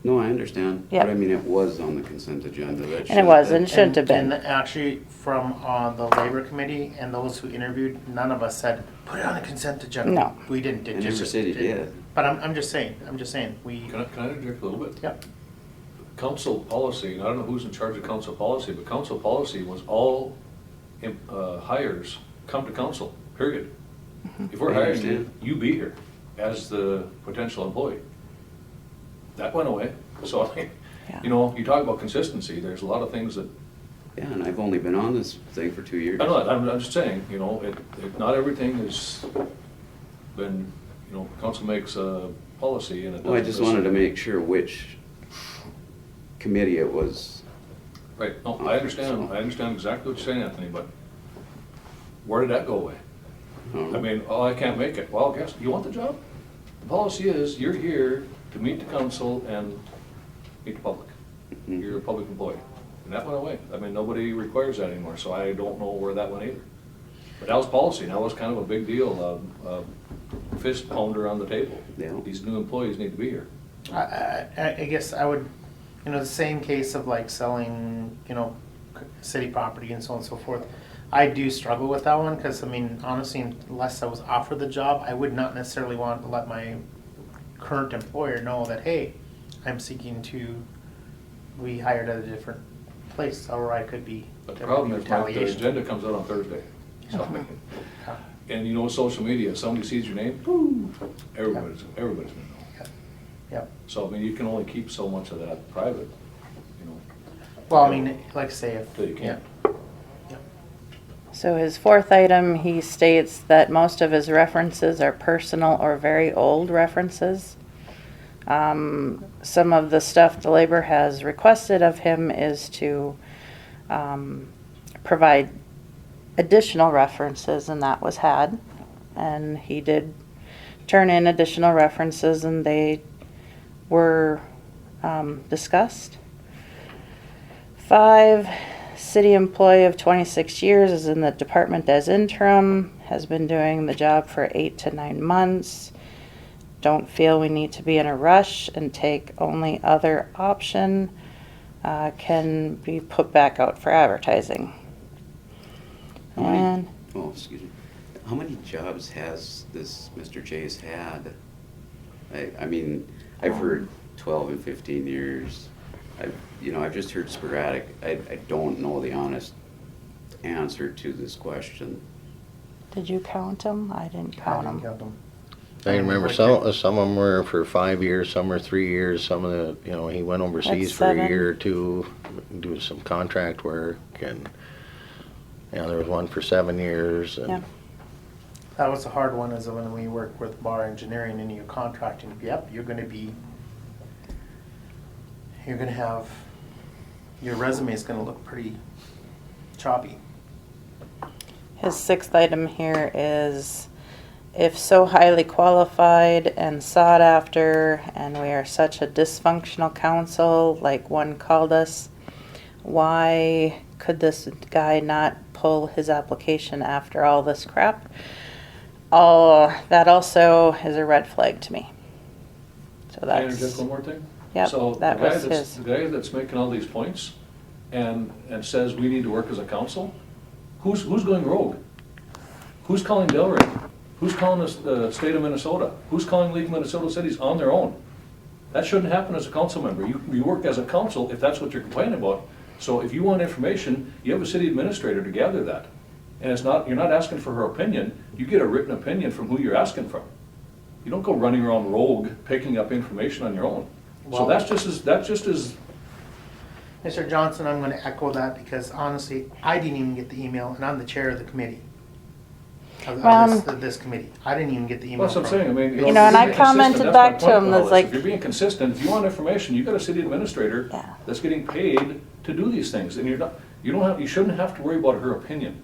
[SPEAKER 7] No, I understand.
[SPEAKER 5] Yep.
[SPEAKER 7] But I mean, it was on the consent agenda. That
[SPEAKER 5] and it
[SPEAKER 7] shouldn't
[SPEAKER 5] wasn't, shouldn't have
[SPEAKER 1] And
[SPEAKER 5] been.
[SPEAKER 1] actually, from the labor committee and those who interviewed, none of us said, put it on the consent agenda.
[SPEAKER 5] No.
[SPEAKER 1] We didn't. It
[SPEAKER 7] I never
[SPEAKER 1] just
[SPEAKER 7] said he
[SPEAKER 1] didn't.
[SPEAKER 7] did.
[SPEAKER 1] But I'm just saying, we,
[SPEAKER 2] Can I interject a little bit?
[SPEAKER 1] yep,
[SPEAKER 2] Council policy, and I don't know who's in charge of council policy, but council policy was all hires come to council, period. If we're
[SPEAKER 7] I
[SPEAKER 2] hiring you,
[SPEAKER 7] understand.
[SPEAKER 2] you be here as the potential employee. That went away. So, I mean,
[SPEAKER 5] Yeah.
[SPEAKER 2] you talk about consistency, there's a lot of things that,
[SPEAKER 7] Yeah, and I've only been on this thing for 2 years.
[SPEAKER 2] I know, I'm just saying, not everything has been, council makes a policy and it doesn't.
[SPEAKER 7] Well, I just wanted to make sure which committee it was.
[SPEAKER 2] Right, no, I understand exactly what you're saying, Anthony, but where did that go away? I mean, oh, I can't make it. Well, guess, you want the job? The policy is, you're here to meet the council and meet the public.
[SPEAKER 7] Mhm.
[SPEAKER 2] You're a public employee. And that went away. I mean, nobody requires that anymore, so I don't know where that went either. But that was policy, and that was kind of a big deal, a fist pounder on the table.
[SPEAKER 7] Yeah.
[SPEAKER 2] These new employees need to be here.
[SPEAKER 1] I guess I would, the same case of like selling, city property and so on and so forth. I do struggle with that one, because honestly, unless I was offered the job, I would not necessarily want to let my current employer know that, hey, I'm seeking to be hired at a different place, or I could be.
[SPEAKER 2] But the
[SPEAKER 1] there would
[SPEAKER 2] problem
[SPEAKER 1] be
[SPEAKER 2] is, Mike, the
[SPEAKER 1] retaliation.
[SPEAKER 2] agenda comes out on Thursday. So,
[SPEAKER 1] Yeah.
[SPEAKER 2] and social media, if somebody sees your name, boom, everybody's gonna know.
[SPEAKER 1] Yep.
[SPEAKER 2] So, you can only keep so much of that private,
[SPEAKER 1] Well, like I say, if,
[SPEAKER 2] Till you
[SPEAKER 1] yeah.
[SPEAKER 2] can't.
[SPEAKER 5] So his fourth item, he states that most of his references are personal or very old references. Some of the stuff the labor has requested of him is to provide additional references, and that was had. And he did turn in additional references, and they were discussed. 5, city employee of 26 years, is in the department as interim, has been doing the job for 8 to 9 months. Don't feel we need to be in a rush and take only other option. Can be put back out for advertising.
[SPEAKER 7] How many-
[SPEAKER 5] And
[SPEAKER 7] Oh, excuse me. How many jobs has this Mr. Chase had? I've heard 12 and 15 years. I've just heard sporadic. I don't know the honest answer to this question.
[SPEAKER 5] did you count them? I didn't
[SPEAKER 1] I
[SPEAKER 5] count
[SPEAKER 1] didn't
[SPEAKER 5] them.
[SPEAKER 1] count them.
[SPEAKER 3] I remember some of them were for 5 years, some were 3 years, some of the, you know, he went overseas
[SPEAKER 5] That's
[SPEAKER 3] for a
[SPEAKER 5] 7.
[SPEAKER 3] year or two, do some contract work, and, you know, there was one for 7 years,
[SPEAKER 5] Yeah.
[SPEAKER 3] and,
[SPEAKER 1] That was a hard one, is when we work with Bar Engineering and you're contracting, yep, you're gonna have, your resume is gonna look pretty choppy.
[SPEAKER 5] His 6th item here is, if so highly qualified and sought after, and we are such a dysfunctional council, like one called us, why could this guy not pull his application after all this crap? Oh, that also is a red flag to me. So
[SPEAKER 2] Can I interject
[SPEAKER 5] that's,
[SPEAKER 2] one more thing?
[SPEAKER 5] yep,
[SPEAKER 2] So
[SPEAKER 5] that
[SPEAKER 2] the guy
[SPEAKER 5] was
[SPEAKER 2] that's-
[SPEAKER 5] his.
[SPEAKER 2] The guy that's making all these points and says we need to work as a council, who's going rogue? Who's calling Delray? Who's calling the state of Minnesota? Who's calling League of Minnesota Cities on their own? That shouldn't happen as a council member. You work as a council if that's what you're complaining about. So if you want information, you have a city administrator to gather that. And you're not asking for her opinion, you get a written opinion from who you're asking from. You don't go running around rogue, picking up information on your own. So
[SPEAKER 1] Well-
[SPEAKER 2] that's just as,
[SPEAKER 1] Mr. Johnson, I'm gonna echo that because honestly, I didn't even get the email and I'm the chair of the committee. Of this committee. I didn't even get the email.
[SPEAKER 2] well, that's what I'm
[SPEAKER 1] from-
[SPEAKER 2] saying, I mean.
[SPEAKER 5] You know, and I
[SPEAKER 2] if you're being
[SPEAKER 5] commented
[SPEAKER 2] consistent,
[SPEAKER 5] back
[SPEAKER 2] that's
[SPEAKER 5] to
[SPEAKER 2] my
[SPEAKER 5] him,
[SPEAKER 2] point
[SPEAKER 5] that's
[SPEAKER 2] with all this.
[SPEAKER 5] like-
[SPEAKER 2] If you're being consistent, if you want information, you got a city administrator
[SPEAKER 5] Yeah.
[SPEAKER 2] that's getting paid to do these things, and you shouldn't have to worry about her opinion.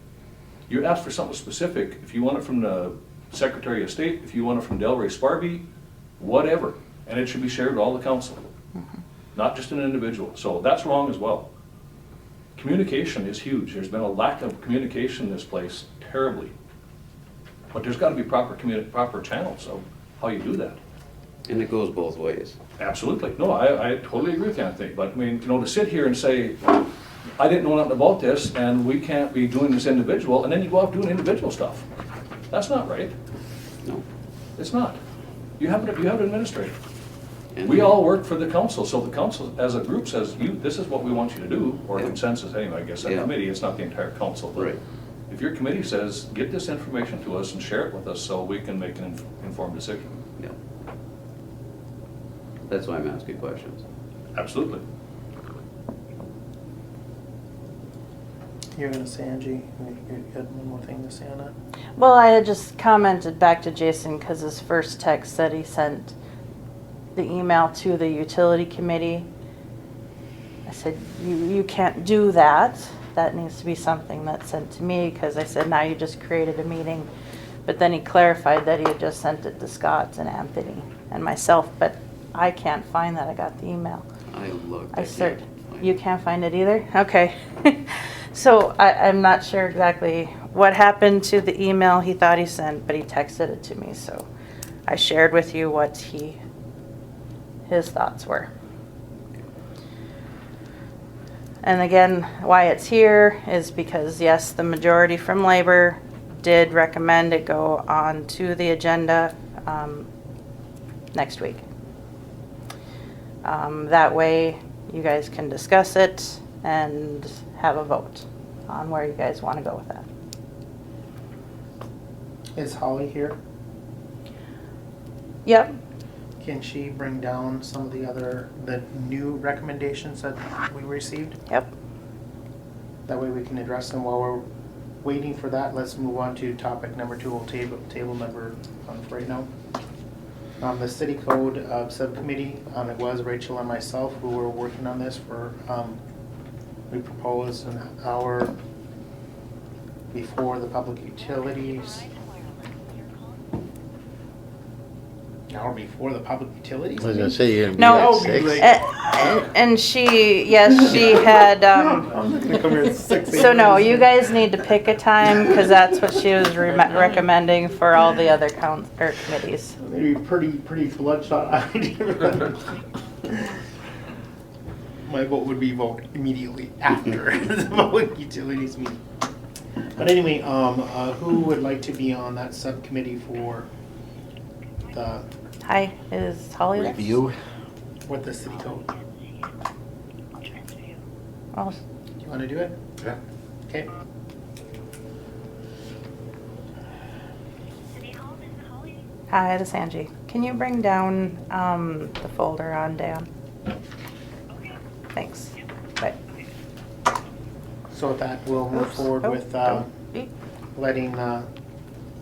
[SPEAKER 2] You ask for something specific, if you want it from the Secretary of State, if you want it from Delray Sparby, whatever, and it should be shared with all the council, not just an individual, so that's wrong as well. Communication is huge, there's been a lack of communication in this place terribly. But there's gotta be proper channels of how you do that.
[SPEAKER 7] And it goes both ways.
[SPEAKER 2] Absolutely. No, I totally agree with you, Anthony. But, I mean, you know, to sit here and say, I didn't know nothing about this, and we can't be doing this individual, and then you go off doing individual stuff. That's not right.
[SPEAKER 7] No.
[SPEAKER 2] It's not. You have an administrator.
[SPEAKER 7] And
[SPEAKER 2] We all work for the council, so the council, as a group, says, this is what we want you to do, or
[SPEAKER 7] Yeah.
[SPEAKER 2] consensus anyway, I guess, that
[SPEAKER 7] Yeah.
[SPEAKER 2] committee, it's not the entire council. But
[SPEAKER 7] Right.
[SPEAKER 2] if your committee says, get this information to us and share it with us so we can make an informed decision.
[SPEAKER 7] Yeah. That's why I'm asking questions.
[SPEAKER 2] Absolutely.
[SPEAKER 1] You're gonna say, Angie, you had one more thing to say on that?
[SPEAKER 5] Well, I had just commented back to Jason because his first text said he sent the email to the utility committee. I said, you can't do that. That needs to be something that's sent to me because I said, now you just created a meeting. But then he clarified that he had just sent it to Scott and Anthony and myself, but I can't find that. I got the email.
[SPEAKER 7] I looked.
[SPEAKER 5] I
[SPEAKER 7] can't
[SPEAKER 5] searched.
[SPEAKER 7] find
[SPEAKER 5] You
[SPEAKER 7] it.
[SPEAKER 5] can't find it either? Okay. So I'm not sure exactly what happened to the email he thought he sent, but he texted it to me, so I shared with you what his thoughts were. And again, why it's here is because, yes, the majority from labor did recommend it go on to the agenda next week. That way, you guys can discuss it and have a vote on where you guys want to go with that.
[SPEAKER 1] Is Holly here?
[SPEAKER 5] Yep.
[SPEAKER 1] Can she bring down some of the new recommendations that we received?
[SPEAKER 5] Yep.
[SPEAKER 1] That way we can address them while we're waiting for that. Let's move on to topic number 2. We'll table number 1 for right now. The city code subcommittee, it was Rachel and myself who were working on this for, we proposed an hour before the public utilities. An hour before the public utilities?
[SPEAKER 3] I was gonna say, you're gonna be
[SPEAKER 5] No.
[SPEAKER 3] at 6.
[SPEAKER 5] And she, yes, she had,
[SPEAKER 1] I'm not gonna come here at 6
[SPEAKER 5] so no, you guys need to pick a time because that's what she was recommending for all the other committees.
[SPEAKER 1] Maybe pretty bloodshot idea. My vote would be vote immediately after the public utilities meeting. But anyway, who would like to be on that subcommittee for the,
[SPEAKER 5] Hi, is Holly there?
[SPEAKER 3] Review.
[SPEAKER 1] with the city code?
[SPEAKER 5] Well,
[SPEAKER 1] Do you wanna do it?
[SPEAKER 4] Yeah.
[SPEAKER 1] Okay.
[SPEAKER 5] hi. Hi, this is Angie. Can you bring down the folder on Dan? Thanks. Bye.
[SPEAKER 1] So with that, we'll move
[SPEAKER 5] Oops.
[SPEAKER 1] forward
[SPEAKER 5] Oh,
[SPEAKER 1] with
[SPEAKER 5] don't eat.
[SPEAKER 1] letting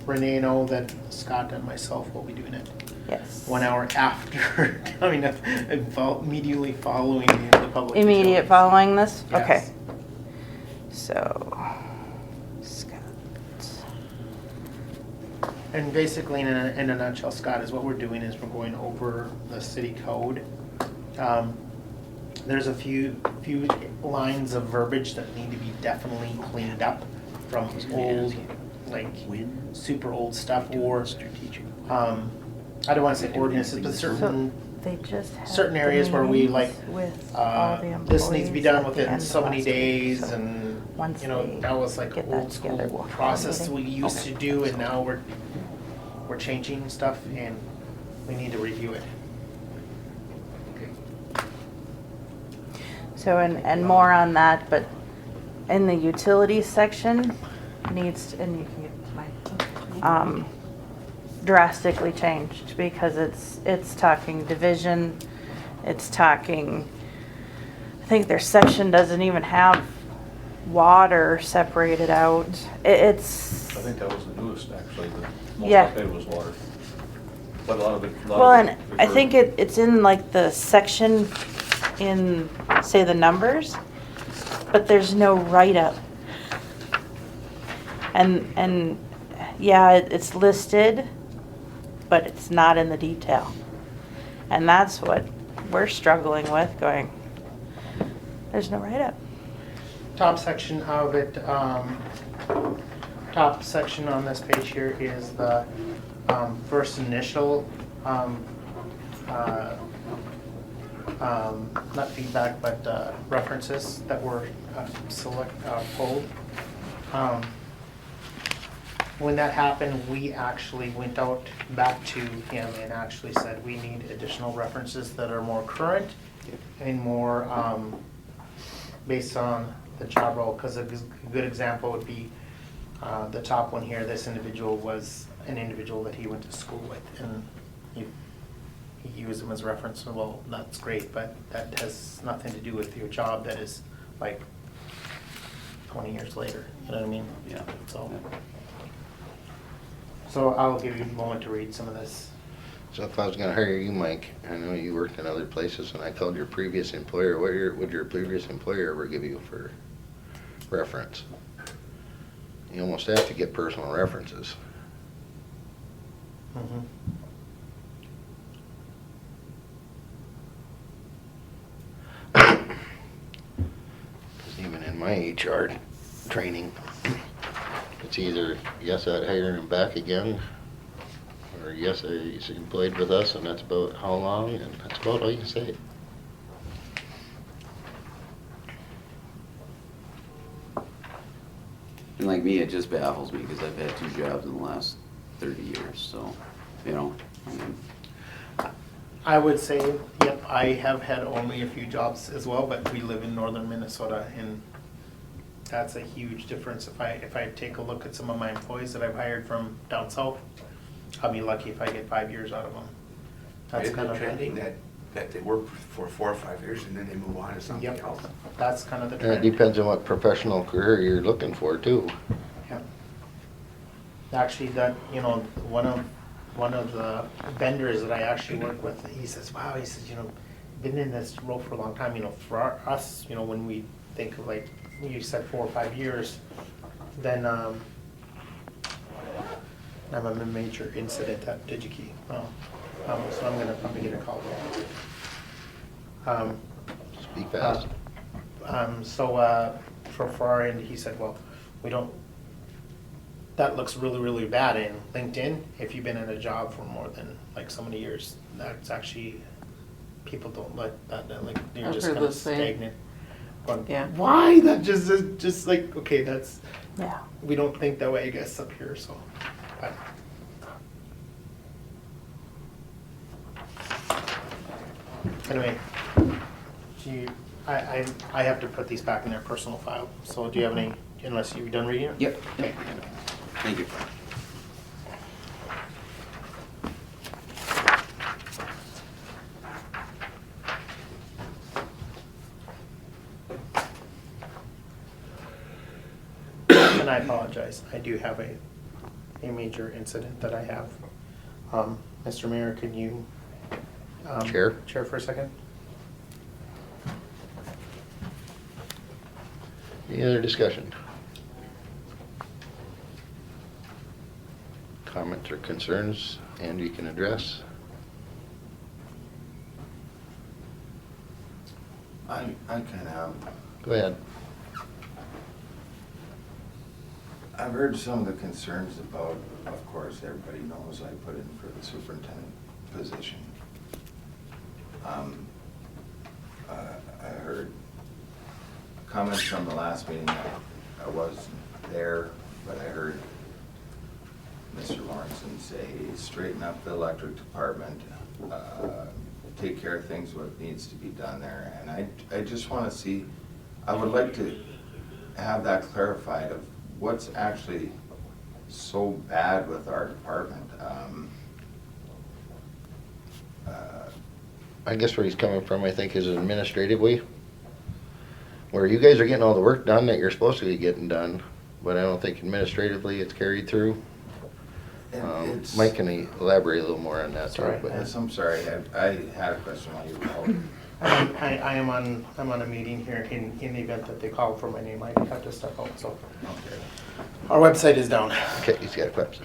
[SPEAKER 1] Renee know that Scott and myself will be doing it
[SPEAKER 5] Yes.
[SPEAKER 1] 1 hour after, immediately following the public.
[SPEAKER 5] Immediate
[SPEAKER 1] utilities.
[SPEAKER 5] following this?
[SPEAKER 1] Yes.
[SPEAKER 5] Okay. So, Scott.
[SPEAKER 1] And basically, in a nutshell, Scott, is what we're doing is we're going over the city code. There's a few lines of verbiage that need to be definitely cleaned up from old, like super old stuff, or I don't want to say ordinances, but certain
[SPEAKER 5] They just had
[SPEAKER 1] certain
[SPEAKER 5] the
[SPEAKER 1] areas where we
[SPEAKER 5] meetings
[SPEAKER 1] like
[SPEAKER 5] with all the
[SPEAKER 1] this needs to be
[SPEAKER 5] employees
[SPEAKER 1] done
[SPEAKER 5] at the
[SPEAKER 1] within
[SPEAKER 5] end
[SPEAKER 1] so
[SPEAKER 5] of
[SPEAKER 1] many
[SPEAKER 5] last week,
[SPEAKER 1] days,
[SPEAKER 5] so
[SPEAKER 1] and
[SPEAKER 5] once
[SPEAKER 1] you know
[SPEAKER 5] they
[SPEAKER 1] that was like
[SPEAKER 5] get that
[SPEAKER 1] old school
[SPEAKER 5] together, we'll have a
[SPEAKER 1] process we
[SPEAKER 5] meeting.
[SPEAKER 1] used to do, and now we're changing stuff, and we need to review it.
[SPEAKER 5] So, and more on that, but in the utilities section needs, and you can get my, drastically changed because it's talking division, it's talking, I think their section doesn't even have water separated out. It's,
[SPEAKER 2] I think that was the newest, actually, the most
[SPEAKER 5] Yeah.
[SPEAKER 2] updated was water. But a lot of it.
[SPEAKER 5] well, and I think it's in like the section in, say, the numbers, but there's no write-up. And yeah, it's listed, but it's not in the detail. And that's what we're struggling with, going, there's no write-up.
[SPEAKER 1] Top section of it, top section on this page here is the first initial, not feedback, but references that were pulled. When that happened, we actually went out back to him and actually said we need additional references that are more current and more based on the job role. Because a good example would be the top one here. This individual was an individual that he went to school with, and he used him as a reference. Well, that's great, but that has nothing to do with your job that is like 20 years later. You know what I mean?
[SPEAKER 7] Yeah.
[SPEAKER 1] So I'll give you a moment to read some of this.
[SPEAKER 3] So if I was gonna hire you, Mike, I know you worked in other places, and I called your previous employer, would your previous employer ever give you for reference? You almost have to get personal references.
[SPEAKER 1] Mm-hmm.
[SPEAKER 3] Because even in my HR training, it's either, yes, I'd hire him back again, or yes, he's employed with us, and that's about how long, and that's about all you can say.
[SPEAKER 7] And like me, it just baffles me because I've had 2 jobs in the last 30 years, so, you know, I mean,
[SPEAKER 1] I would say, yep, I have had only a few jobs as well, but we live in northern Minnesota, and that's a huge difference. If I take a look at some of my employees that I've hired from down south, I'll be lucky if I get 5 years out of them. That's
[SPEAKER 9] Isn't
[SPEAKER 1] kind
[SPEAKER 9] it
[SPEAKER 1] of
[SPEAKER 9] trending that they work for 4 or 5 years and then they move on to something
[SPEAKER 1] Yep.
[SPEAKER 9] else?
[SPEAKER 1] That's kind of the
[SPEAKER 3] And it
[SPEAKER 1] trend.
[SPEAKER 3] depends on what professional career you're looking for, too.
[SPEAKER 1] Yeah. Actually, that, you know, one of the vendors that I actually work with, he says, wow, he says, you know, been in this role for a long time, you know, for us, you know, when we think of like, you said 4 or 5 years, then, I'm a major incident at DigiKey. So I'm gonna probably get a call.
[SPEAKER 3] Speak fast.
[SPEAKER 1] So for our end, he said, well, we don't, that looks really, really bad in LinkedIn. If you've been in a job for more than like so many years, that's actually, people don't like that, like, you're
[SPEAKER 8] I've
[SPEAKER 1] just
[SPEAKER 8] heard
[SPEAKER 1] kind of
[SPEAKER 8] the same.
[SPEAKER 1] stagnant. Going,
[SPEAKER 8] Yeah.
[SPEAKER 1] why? That just like, okay, that's,
[SPEAKER 5] Yeah.
[SPEAKER 1] we don't think that way, I guess, up here, so. But. Anyway, I have to put these back in their personal file, so do you have any, unless you've done reading it?
[SPEAKER 7] yep.
[SPEAKER 1] Okay.
[SPEAKER 7] Thank you.
[SPEAKER 1] I apologize. I do have a major incident that I have. Mr. Mayor, can you?
[SPEAKER 3] Chair?
[SPEAKER 1] Chair for a second?
[SPEAKER 3] Any other discussion? Comments or concerns, and you can address?
[SPEAKER 4] I kind of,
[SPEAKER 3] Go ahead.
[SPEAKER 4] I've heard some of the concerns about, of course, everybody knows I put in for the superintendent position. I heard comments from the last meeting. I wasn't there, but I heard Mr. Lawrenson say, straighten up the electric department, take care of things, what needs to be done there. And I just want to see, I would like to have that clarified of what's actually so bad with our department.
[SPEAKER 3] I guess where he's coming from, I think, is administratively, where you guys are getting all the work done that you're supposed to be getting done, but I don't think administratively it's carried through.
[SPEAKER 4] It's-
[SPEAKER 3] Mike, can he elaborate a little more on that?
[SPEAKER 1] Sorry.
[SPEAKER 3] too, but-
[SPEAKER 4] Yes, I'm sorry, I had a question while you were out.
[SPEAKER 1] I'm on a meeting here. In the event that they call for my name, I have to step out, so.
[SPEAKER 4] Okay.
[SPEAKER 1] Our website is down.
[SPEAKER 3] Okay, he's got a question.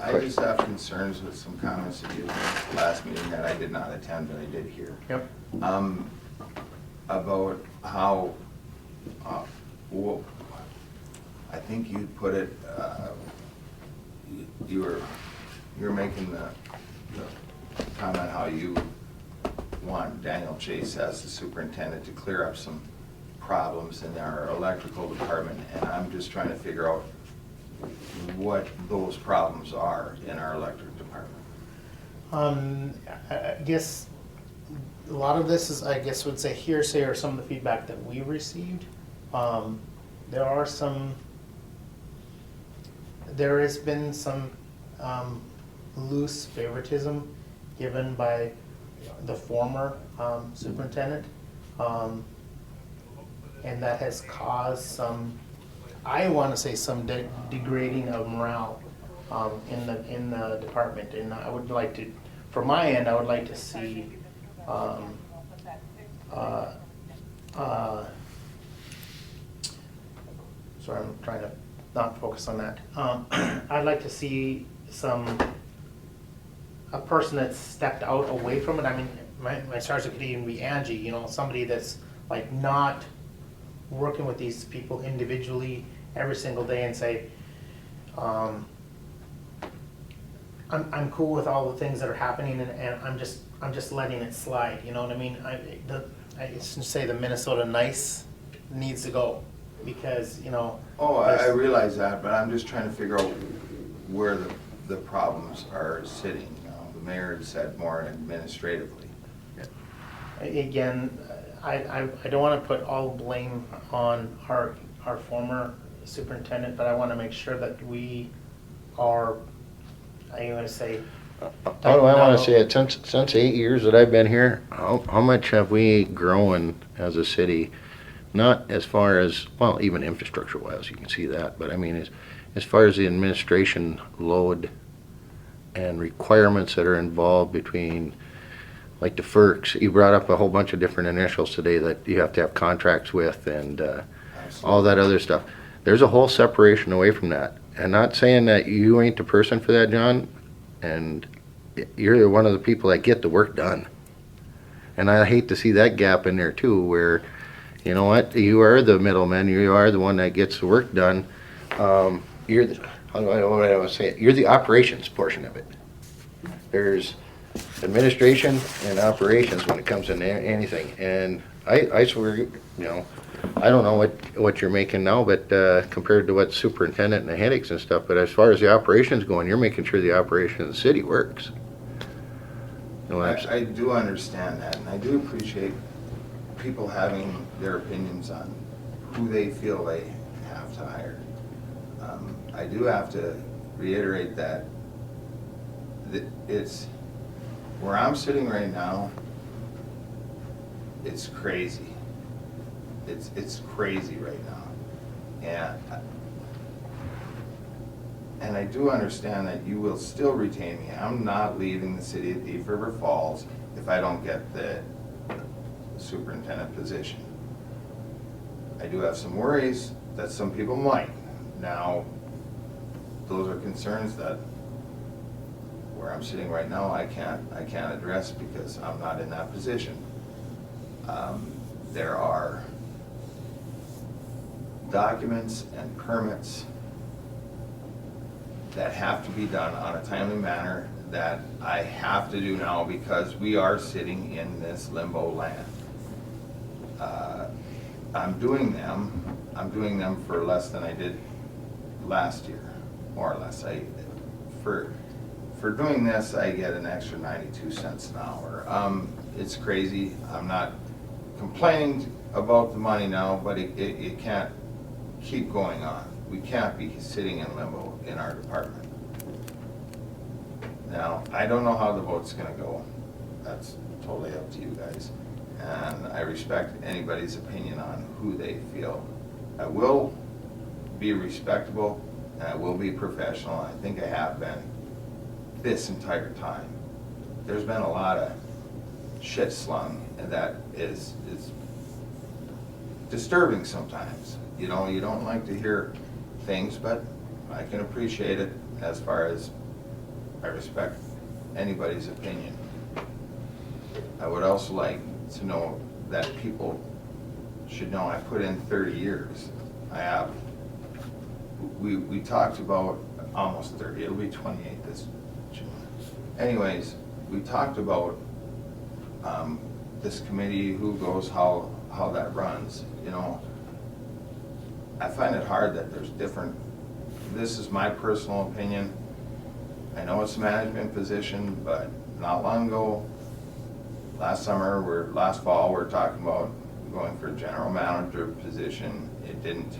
[SPEAKER 4] I just have concerns with some comments that you made last meeting that I did not attend, but I did hear.
[SPEAKER 1] Yep.
[SPEAKER 4] About how, well, I think you put it, you're making the comment how you want Daniel Chase as the superintendent to clear up some problems in our electrical department, and I'm just trying to figure out what those problems are in our electric department.
[SPEAKER 1] I guess a lot of this is, I guess, would say hearsay or some of the feedback that we received. There has been some loose favoritism given by the former superintendent, and that has caused some, I want to say, some degrading of morale in the department. And I would like to, from my end, I would like to see sorry, I'm trying to not focus on that. I'd like to see a person that's stepped out away from it. I mean, my stars could even be Angie, you know, somebody that's like not working with these people individually every single day and say, I'm cool with all the things that are happening, and I'm just letting it slide. You know what I mean? I used to say the Minnesota nice needs to go, because, you know.
[SPEAKER 4] Oh, I realize that, but I'm just trying to figure out where the problems are sitting. The mayor had said more administratively.
[SPEAKER 1] Again, I don't want to put all blame on our former superintendent, but I want to make sure that we are, I'm going to say.
[SPEAKER 3] How do I want to say it? Since 8 years that I've been here, how much have we grown as a city? Not as far as, well, even infrastructure-wise, you can see that, but I mean, as far as the administration load and requirements that are involved between, like the FERCs, you brought up a whole bunch of different initials today that you have to have contracts with, and all that other stuff. There's a whole separation away from that. And not saying that you ain't the person for that, John, and you're one of the people that get the work done. And I hate to see that gap in there too, where, you know what, you are the middleman, you are the one that gets the work done. You're the, how do I want to say it? You're the operations portion of it. There's administration and operations when it comes to anything. And I swear, you know, I don't know what you're making now, but compared to what superintendent and the headaches and stuff, but as far as the operations going, you're making sure the operation of the city works. No,
[SPEAKER 4] I do understand that, and I do appreciate people having their opinions on who they feel they have to hire. I do have to reiterate that it's, where I'm sitting right now, it's crazy. It's crazy right now. And And I do understand that you will still retain me. I'm not leaving the city of Thief River Falls if I don't get the superintendent position. I do have some worries that some people might. Now, those are concerns that where I'm sitting right now, I can't address because I'm not in that position. There are documents and permits that have to be done on a timely manner that I have to do now because we are sitting in this limbo land. I'm doing them for less than I did last year, more or less. For doing this, I get an extra 92 cents an hour. It's crazy. I'm not complaining about the money now, but it can't keep going on. We can't be sitting in limbo in our department. Now, I don't know how the vote's gonna go. That's totally up to you guys. And I respect anybody's opinion on who they feel. I will be respectable and I will be professional. I think I have been this entire time. There's been a lot of shit slung and that is disturbing sometimes. You know, you don't like to hear things, but I can appreciate it as far as I respect anybody's opinion. I would also like to know that people should know I put in 30 years. I have. We talked about almost 30, it'll be 28 this June. Anyways, we talked about this committee, who goes, how that runs, you know. I find it hard that there's different, this is my personal opinion. I know it's a management position, but not long ago, last fall, we're talking about going for a general manager position. It didn't.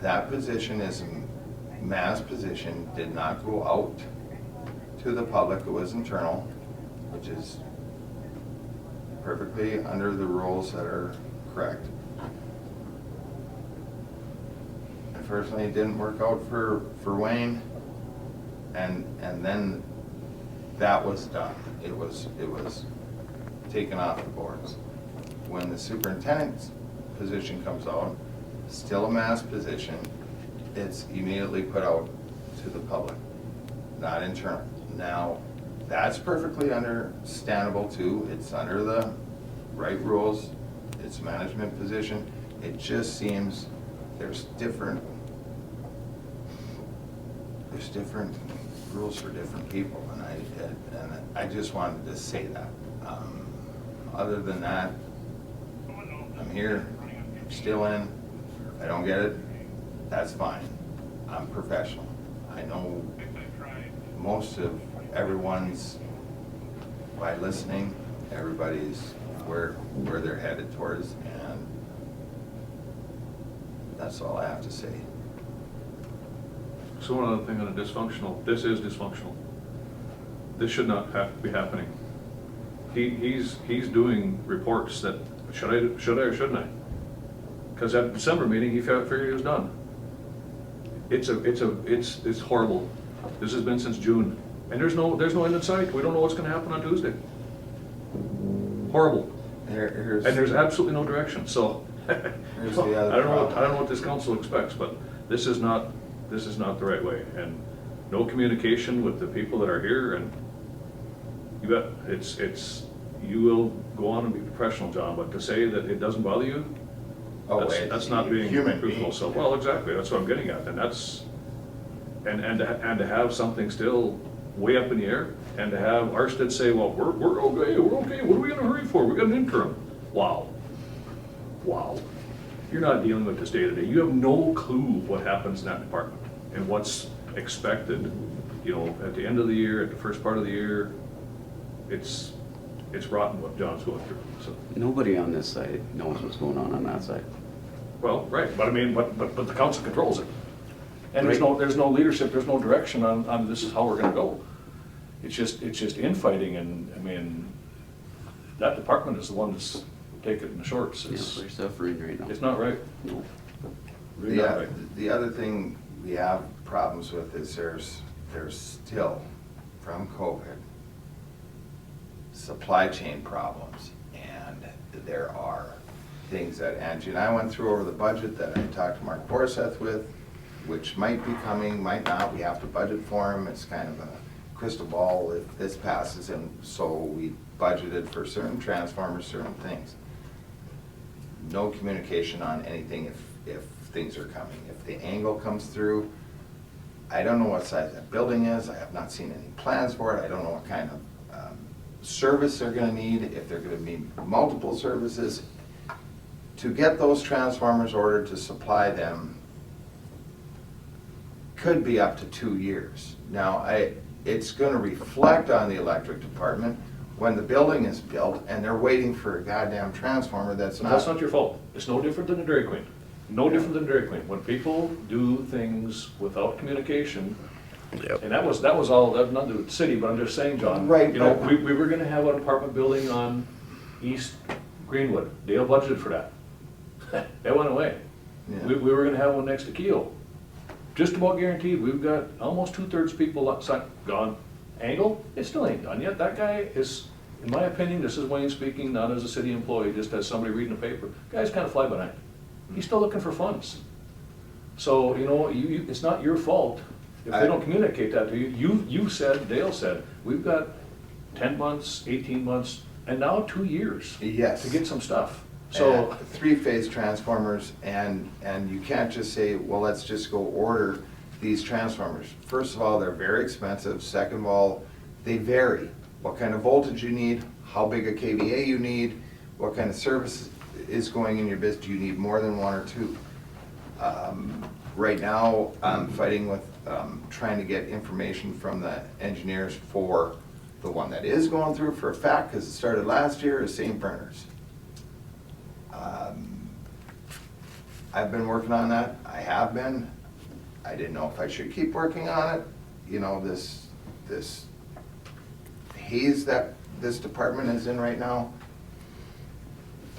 [SPEAKER 4] That position is a mass position, did not go out to the public. It was internal, which is perfectly under the rules that are correct. Unfortunately, it didn't work out for Wayne, and then that was done. It was taken off the boards. When the superintendent's position comes out, still a mass position, it's immediately put out to the public, not internal. Now, that's perfectly understandable too. It's under the right rules. It's a management position. It just seems there's different rules for different people, and I just wanted to say that. Other than that, I'm here, I'm still in. If I don't get it, that's fine. I'm professional. I know most of everyone's, by listening, everybody's where they're headed towards, and that's all I have to say.
[SPEAKER 2] So one other thing on a dysfunctional, this is dysfunctional. This should not have to be happening. He's doing reports that, should I or shouldn't I? Because at the December meeting, he figured he was done. It's horrible. This has been since June, and there's no end in sight. We don't know what's gonna happen on Tuesday. Horrible. And there's absolutely no direction, so.
[SPEAKER 4] Here's the other
[SPEAKER 2] I don't
[SPEAKER 4] problem.
[SPEAKER 2] know what this council expects, but this is not the right way, and no communication with the people that are here, and you bet, you will go on and be professional, John, but to say that it doesn't bother you, that's not being
[SPEAKER 4] human
[SPEAKER 2] truthful.
[SPEAKER 4] being.
[SPEAKER 2] So, well, exactly, that's what I'm getting at, and and to have something still way up in the air, and to have Arstead say, well, we're okay, what are we in a hurry for? We got an interim. Wow. You're not dealing with this day to day. You have no clue what happens in that department and what's expected, you know, at the end of the year, at the first part of the year. It's rotten what John's going through, so.
[SPEAKER 7] Nobody on this side knows what's going on that side.
[SPEAKER 2] Well, right, but I mean, but the council controls it. And there's no leadership, there's no direction on this is how we're gonna go. It's just infighting, and I mean, that department is the one that's taking the shorts.
[SPEAKER 7] Yeah, they're suffering right now.
[SPEAKER 2] It's not right.
[SPEAKER 7] No.
[SPEAKER 2] Really not right.
[SPEAKER 4] The other thing we have problems with is there's still, from COVID, supply chain problems. And there are things that Angie and I went through over the budget that I talked to Mark Borseth with, which might be coming, might not. We have to budget for them. It's kind of a crystal ball if this passes, and so we budgeted for certain transformers, certain things. No communication on anything if things are coming. If the angle comes through, I don't know what size that building is. I have not seen any plans for it. I don't know what kind of service they're gonna need, if they're gonna need multiple services. To get those transformers ordered to supply them could be up to 2 years. Now, it's gonna reflect on the electric department when the building is built and they're waiting for a goddamn transformer that's
[SPEAKER 2] But that's not your fault. It's no different than a Dairy Queen. No different than Dairy Queen. When people do things without communication,
[SPEAKER 3] Yep.
[SPEAKER 2] and that was all, that had nothing to do with the city, but I'm just saying, John.
[SPEAKER 4] Right,
[SPEAKER 2] You know,
[SPEAKER 4] but-
[SPEAKER 2] we were gonna have an apartment building on East Greenwood. Dale budgeted for that. That went away.
[SPEAKER 4] Yeah.
[SPEAKER 2] We were gonna have one next to Keel. Just about guaranteed. We've got almost 2/3 people outside gone. Angle, it still ain't done yet. That guy is, in my opinion, this is Wayne speaking, not as a city employee, just as somebody reading the paper. Guy's kind of fly by night. He's still looking for funds. So, you know, it's not your fault if they don't communicate that to you. You said, Dale said, we've got 10 months, 18 months, and now 2 years.
[SPEAKER 4] Yes.
[SPEAKER 2] To get some stuff.
[SPEAKER 4] So
[SPEAKER 2] So,
[SPEAKER 4] three-phase transformers, and you can't just say, well, let's just go order these transformers. First of all, they're very expensive. Second of all, they vary. What kind of voltage you need, how big a KVA you need, what kind of service is going in your business. Do you need more than one or two? Right now, I'm fighting with trying to get information from the engineers for the one that is going through for a fact, because it started last year, is St. Bernard's. I've been working on that. I have been. I didn't know if I should keep working on it. You know, this haze that this department is in right now,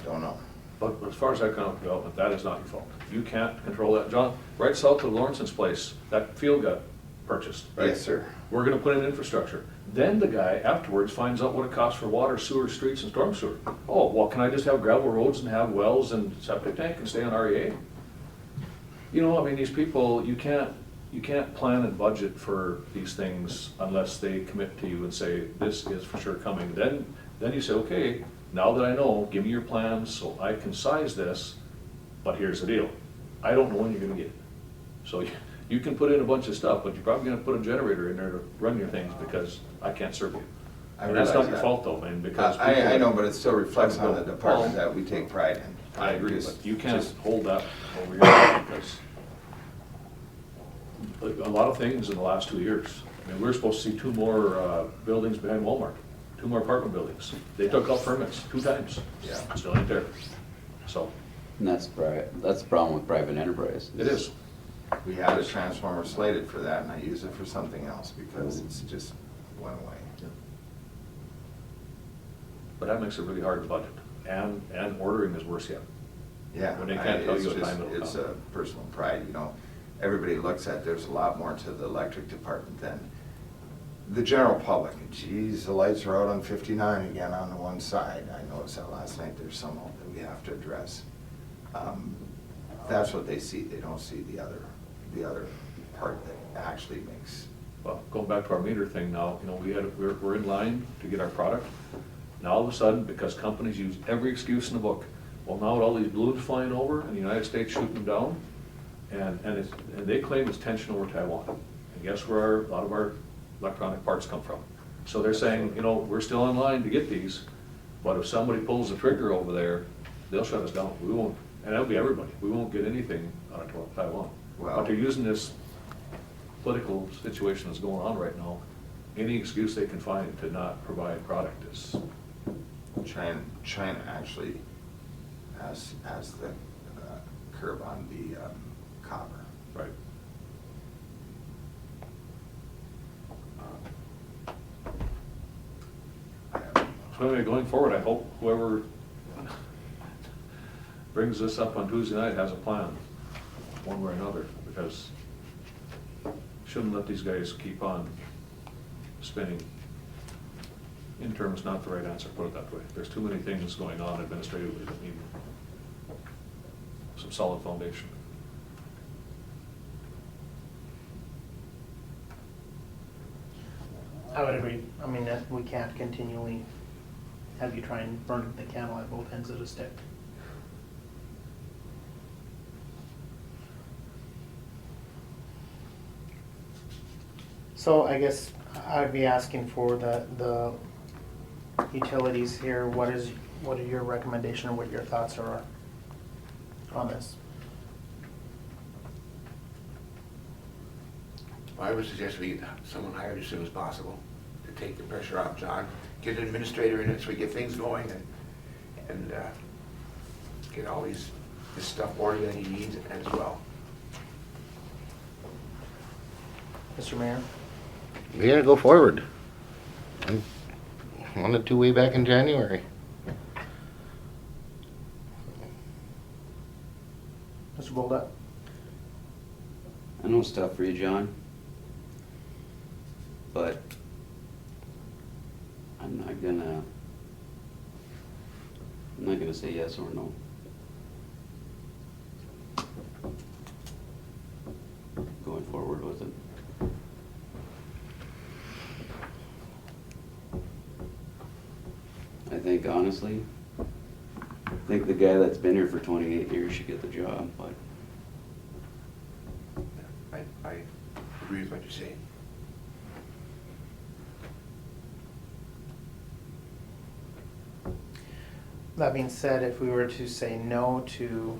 [SPEAKER 4] don't know.
[SPEAKER 2] but as far as economic development, that is not your fault. You can't control that. John, right south of Lawrence's place, that field got purchased, right?
[SPEAKER 4] Yes, sir.
[SPEAKER 2] We're gonna put in infrastructure. Then the guy afterwards finds out what it costs for water, sewer, streets, and storm sewer. Oh, well, can I just have gravel roads and have wells and septic tank and stay on REA? You know, I mean, these people, you can't plan and budget for these things unless they commit to you and say, this is for sure coming. Then you say, okay, now that I know, give me your plans so I can size this, but here's the deal. I don't know when you're gonna get it. So you can put in a bunch of stuff, but you're probably gonna put a generator in there to run your things because I can't serve you.
[SPEAKER 4] I
[SPEAKER 2] And that's not
[SPEAKER 4] realize
[SPEAKER 2] your
[SPEAKER 4] that.
[SPEAKER 2] fault though, man, because.
[SPEAKER 4] I know, but it still reflects on the
[SPEAKER 2] Well,
[SPEAKER 4] department that we take pride in.
[SPEAKER 2] I agree,
[SPEAKER 4] Just-
[SPEAKER 2] but you can't
[SPEAKER 4] just-
[SPEAKER 2] hold that over your head because a lot of things in the last 2 years. I mean, we were supposed to see 2 more buildings behind Walmart, 2 more apartment buildings. They took out permits 2 times.
[SPEAKER 4] Yeah.
[SPEAKER 2] Still ain't there. So,
[SPEAKER 7] And that's the problem with private enterprise.
[SPEAKER 2] it is.
[SPEAKER 4] We had a transformer slated for that, and I used it for something else because it's just went away.
[SPEAKER 2] But that makes it really hard to budget. And ordering is worse yet.
[SPEAKER 4] Yeah.
[SPEAKER 2] When they can't tell
[SPEAKER 4] it's
[SPEAKER 2] you what
[SPEAKER 4] just-
[SPEAKER 2] time it'll
[SPEAKER 4] It's
[SPEAKER 2] come.
[SPEAKER 4] a personal pride, you know. Everybody looks at, there's a lot more to the electric department than the general public. Geez, the lights are out on 59 again on the one side. I noticed that last night. There's some that we have to address. That's what they see. They don't see the other part that actually makes.
[SPEAKER 2] Well, going back to our meter thing now, you know, we're in line to get our product. Now all of a sudden, because companies use every excuse in the book, well, now with all these balloons flying over and the United States shooting them down, and they claim it's tension over Taiwan. And guess where a lot of our electronic parts come from? So they're saying, you know, we're still in line to get these, but if somebody pulls the trigger over there, they'll shut us down. We won't, and that'll be everybody. We won't get anything out of Taiwan.
[SPEAKER 4] Well-
[SPEAKER 2] But they're using this political situation that's going on right now, any excuse they can find to not provide product is,
[SPEAKER 4] China actually has the curb on the copper.
[SPEAKER 2] right. So anyway, going forward, I hope whoever brings this up on Tuesday night has a plan, one way or another, because shouldn't let these guys keep on spinning. Interim is not the right answer, put it that way. There's too many things going on administratively that need some solid foundation.
[SPEAKER 1] I would agree. I mean, that we can't continually have you try and burn the candle at both ends of the stick. So I guess I'd be asking for the utilities here. What are your recommendation, or what your thoughts are on this?
[SPEAKER 9] I would suggest we get someone hired as soon as possible to take the pressure off John. Get an administrator in it so we get things going and get all this stuff ordered that he needs as well.
[SPEAKER 1] Mr. Mayor?
[SPEAKER 3] We gotta go forward. I wanted to way back in January.
[SPEAKER 1] Mr. Bolduc?
[SPEAKER 7] I know it's tough for you, John, but I'm not gonna say yes or no. Going forward with it. I think honestly, I think the guy that's been here for 28 years should get the job, but
[SPEAKER 9] I agree with what you're saying.
[SPEAKER 1] That being said, if we were to say no to,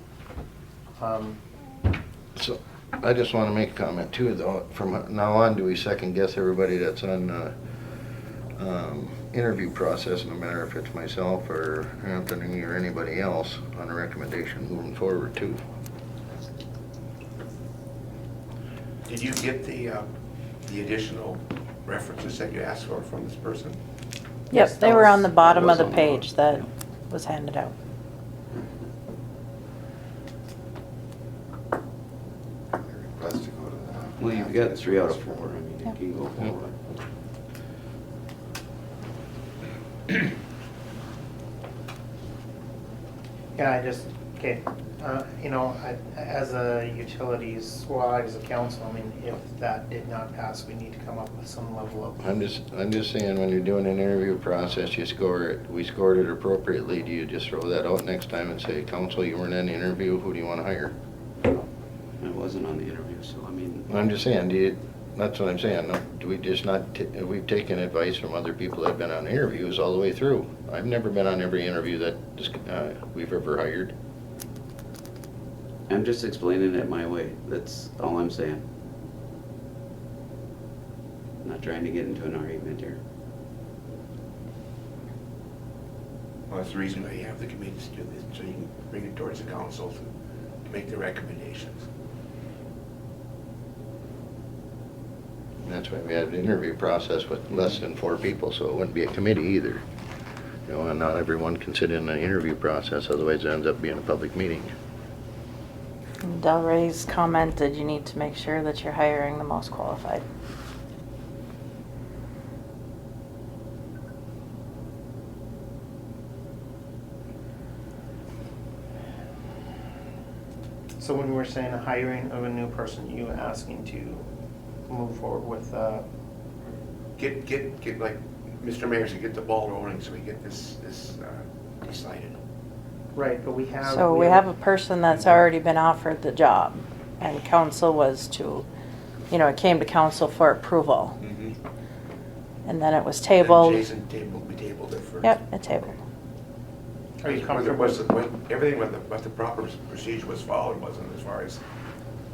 [SPEAKER 3] So, I just wanna make a comment too, though, from now on, do we second guess everybody that's on the interview process, no matter if it's myself or Anthony or anybody else, on a recommendation moving forward too?
[SPEAKER 9] Did you get the additional references that you asked for from this person?
[SPEAKER 1] Yes,
[SPEAKER 5] Yep, they
[SPEAKER 1] that
[SPEAKER 5] were
[SPEAKER 1] was-
[SPEAKER 5] on the bottom
[SPEAKER 7] that
[SPEAKER 5] of the
[SPEAKER 7] was on the
[SPEAKER 5] page
[SPEAKER 7] bottom,
[SPEAKER 5] that was handed out.
[SPEAKER 4] Request to go to the.
[SPEAKER 7] well, you've got 3 out of 4. I mean,
[SPEAKER 5] Yeah.
[SPEAKER 7] you can go forward.
[SPEAKER 1] yeah, I just, okay, you know, as a utilities, well, as a council, I mean, if that did not pass, we need to come up with some level of,
[SPEAKER 3] I'm just saying, when you're doing an interview process, you score it, we scored it appropriately, do you just throw that out next time and say, council, you weren't in the interview, who do you wanna hire?
[SPEAKER 7] I wasn't on the interview, so I mean.
[SPEAKER 3] I'm just saying, that's what I'm saying, no, do we just not, we've taken advice from other people that have been on interviews all the way through. I've never been on every interview that we've ever hired.
[SPEAKER 7] I'm just explaining it my way. That's all I'm saying. I'm not trying to get into an argument here.
[SPEAKER 9] Well, that's the reason why you have the committees to do this, so you can bring it towards the council to make the recommendations.
[SPEAKER 3] And that's why we had an interview process with less than 4 people, so it wouldn't be a committee either. You know, and not everyone can sit in an interview process, otherwise it ends up being a public meeting.
[SPEAKER 5] Del Rey's commented you need to make sure that you're hiring the most qualified.
[SPEAKER 1] so when we're saying a hiring of a new person, you asking to move forward with,
[SPEAKER 9] Get like Mr. Mayor said, get the ball rolling so we get this decided.
[SPEAKER 1] right, but we have.
[SPEAKER 5] So we have a person that's already been offered the job, and council was to, it came to council for approval, and then it was tabled.
[SPEAKER 9] Jason we tabled it first.
[SPEAKER 5] Yep, it tabled.
[SPEAKER 1] Are you
[SPEAKER 9] Whether-
[SPEAKER 1] comfortable?
[SPEAKER 9] Everything what the proper procedure was followed wasn't as far as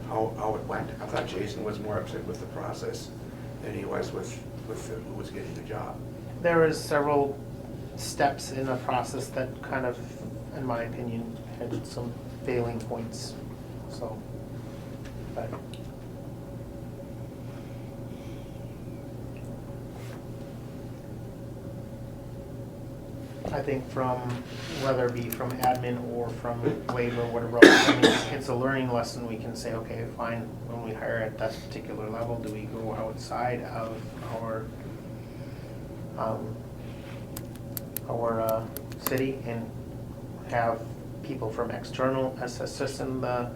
[SPEAKER 9] how it went. I thought Jason was more upset with the process than he was with who was getting the job.
[SPEAKER 1] There is several steps in the process that kind of, in my opinion, had some failing points, so. But I think from, whether it be from admin or from waiver or whatever, else, I mean, it's a learning lesson. We can say, okay, fine, when we hire at that particular level, do we go outside of our city and have people from external assist in the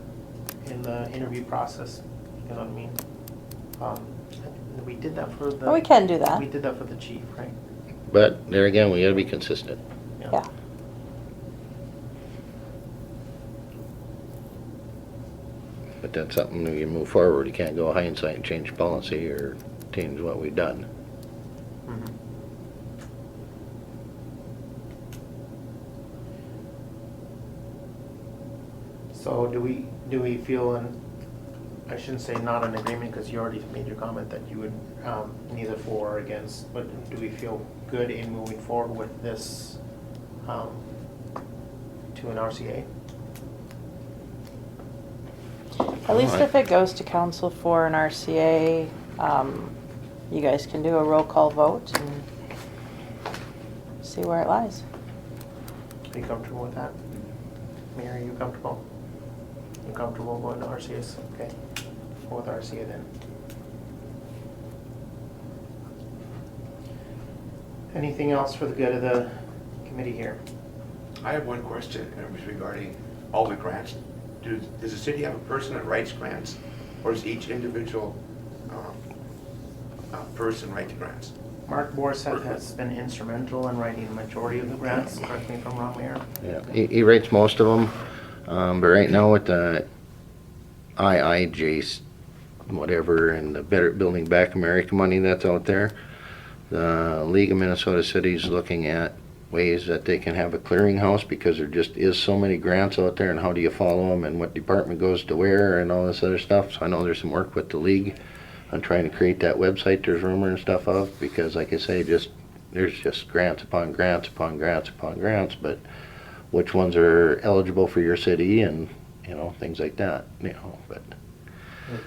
[SPEAKER 1] interview process? You know what I mean? We did that for the.
[SPEAKER 5] Well, we can do that.
[SPEAKER 1] We did that for the chief, right?
[SPEAKER 3] But there again, we gotta be consistent.
[SPEAKER 5] Yeah.
[SPEAKER 3] But that's something we can move forward. You can't go hindsight and change policy or change what we've done.
[SPEAKER 1] Mhm. So do we feel in, I shouldn't say not in agreement, because you already made your comment that you would, neither for or against, but do we feel good in moving forward with this, to an RCA?
[SPEAKER 5] At least if it goes to council for an RCA, you guys can do a roll call vote and see where it lies.
[SPEAKER 1] Are you comfortable with that? Mayor, are you comfortable? You comfortable going to RCS? Okay, go with RCA then. Anything else for the good of the committee here?
[SPEAKER 9] I have one question regarding all the grants. Does the city have a person that writes grants, or does each individual person write the grants?
[SPEAKER 1] Mark Borseth has been instrumental in writing the majority of the grants, correct me if I'm wrong, Mayor.
[SPEAKER 3] Yeah, he rates most of them, but right now with the IIJ, whatever, and the Better Building Back America money that's out there, the League of Minnesota Cities looking at ways that they can have a clearinghouse, because there just is so many grants out there, and how do you follow them, and what department goes to where, and all this other stuff. So I know there's some work with the league on trying to create that website there's rumor and stuff of, because like I say, there's just grants upon grants upon grants upon grants, but which ones are eligible for your city, and you know, things like that, you know. But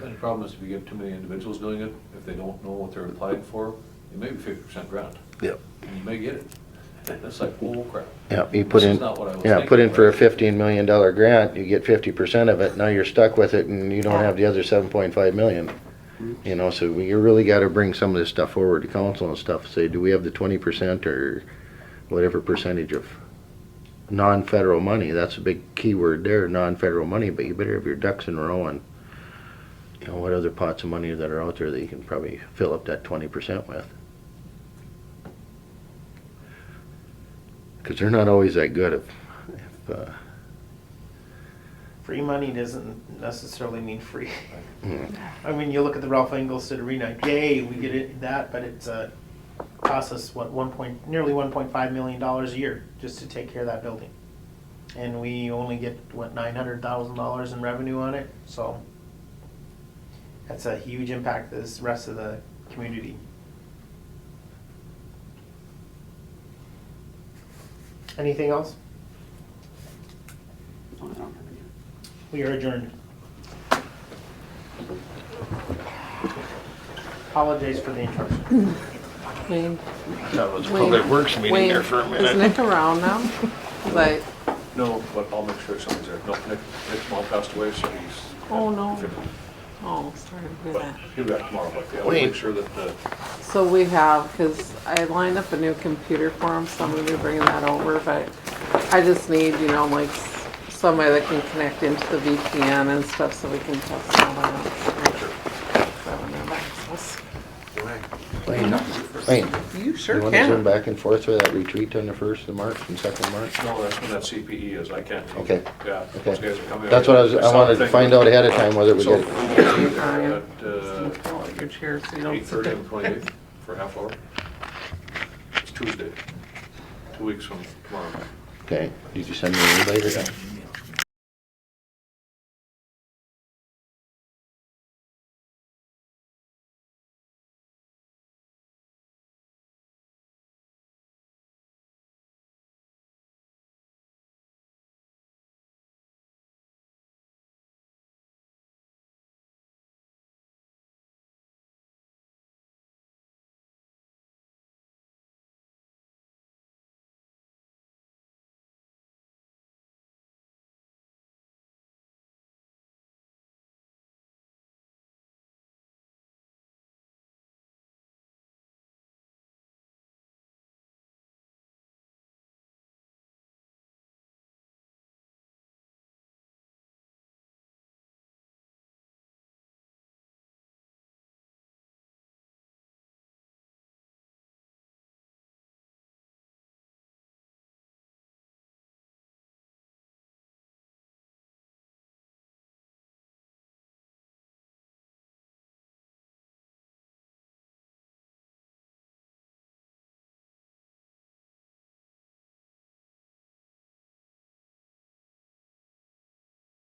[SPEAKER 2] And the problem is if you get too many individuals doing it, if they don't know what they're applying for, it may be 50% grant.
[SPEAKER 3] Yep.
[SPEAKER 2] And you may get it. It's like, oh crap.
[SPEAKER 3] yeah, you put
[SPEAKER 2] This
[SPEAKER 3] in,
[SPEAKER 2] is not what I was
[SPEAKER 3] yeah,
[SPEAKER 2] thinking,
[SPEAKER 3] put in for a
[SPEAKER 2] right?
[SPEAKER 3] $15 million grant, you get 50% of it, now you're stuck with it, and you don't
[SPEAKER 5] Yeah.
[SPEAKER 3] have the other 7.5 million. You know, so you really gotta bring some of this stuff forward to council and stuff, say, do we have the 20% or whatever percentage of non-federal money? That's a big key word there, non-federal money, but you better have your ducks in a row, and you know, what other pots of money that are out there that you can probably fill up that 20% with. Because they're not always that good if
[SPEAKER 1] Free money doesn't necessarily mean free.
[SPEAKER 3] mm,
[SPEAKER 1] I mean, you look at the Ralph Engelstad Arena, yay, we get it, that, but it's costs us, what, nearly $1.5 million a year just to take care of that building. And we only get, what, $900,000 in revenue on it, so that's a huge impact to this rest of the community. Anything else?
[SPEAKER 7] I don't have any.
[SPEAKER 1] We are adjourned. Apologize for the interruption.
[SPEAKER 8] Wayne,
[SPEAKER 3] that was a
[SPEAKER 8] Wayne,
[SPEAKER 3] public works meeting
[SPEAKER 8] Wayne,
[SPEAKER 3] there for a
[SPEAKER 8] is
[SPEAKER 3] minute.
[SPEAKER 8] Nick around now? Like,
[SPEAKER 2] No, but I'll make sure somebody's there. No, Nick's mom passed away, so he's.
[SPEAKER 8] oh no. Oh, sorry to hear
[SPEAKER 2] But
[SPEAKER 8] that.
[SPEAKER 2] he'll be back tomorrow, but yeah, we'll
[SPEAKER 3] Wait.
[SPEAKER 2] make sure that,
[SPEAKER 8] So we have, because I lined up a new computer for him, so I'm gonna be bringing that over, but I just need, you know, like somebody that can connect into the VPN and stuff so we can test all that. So I don't have access.
[SPEAKER 9] Go ahead.
[SPEAKER 3] Wayne,
[SPEAKER 8] You sure
[SPEAKER 3] you wanna zoom
[SPEAKER 8] can.
[SPEAKER 3] back and forth with that retreat on the 1st of March and 2nd of March?
[SPEAKER 2] no, that's when that CPE is, I can't.
[SPEAKER 3] Okay.
[SPEAKER 2] Yeah,
[SPEAKER 3] Okay.
[SPEAKER 2] those guys are coming.
[SPEAKER 3] That's what I wanted to find out ahead of time, whether we
[SPEAKER 2] So,
[SPEAKER 3] get,
[SPEAKER 2] we'll be
[SPEAKER 8] Brian,
[SPEAKER 2] there at,
[SPEAKER 8] Steve, pull out your chair so you don't
[SPEAKER 2] 8:30
[SPEAKER 8] sit
[SPEAKER 2] on the 28th for a half hour. It's Tuesday, 2 weeks from tomorrow.
[SPEAKER 3] okay, did you send me an invite or not?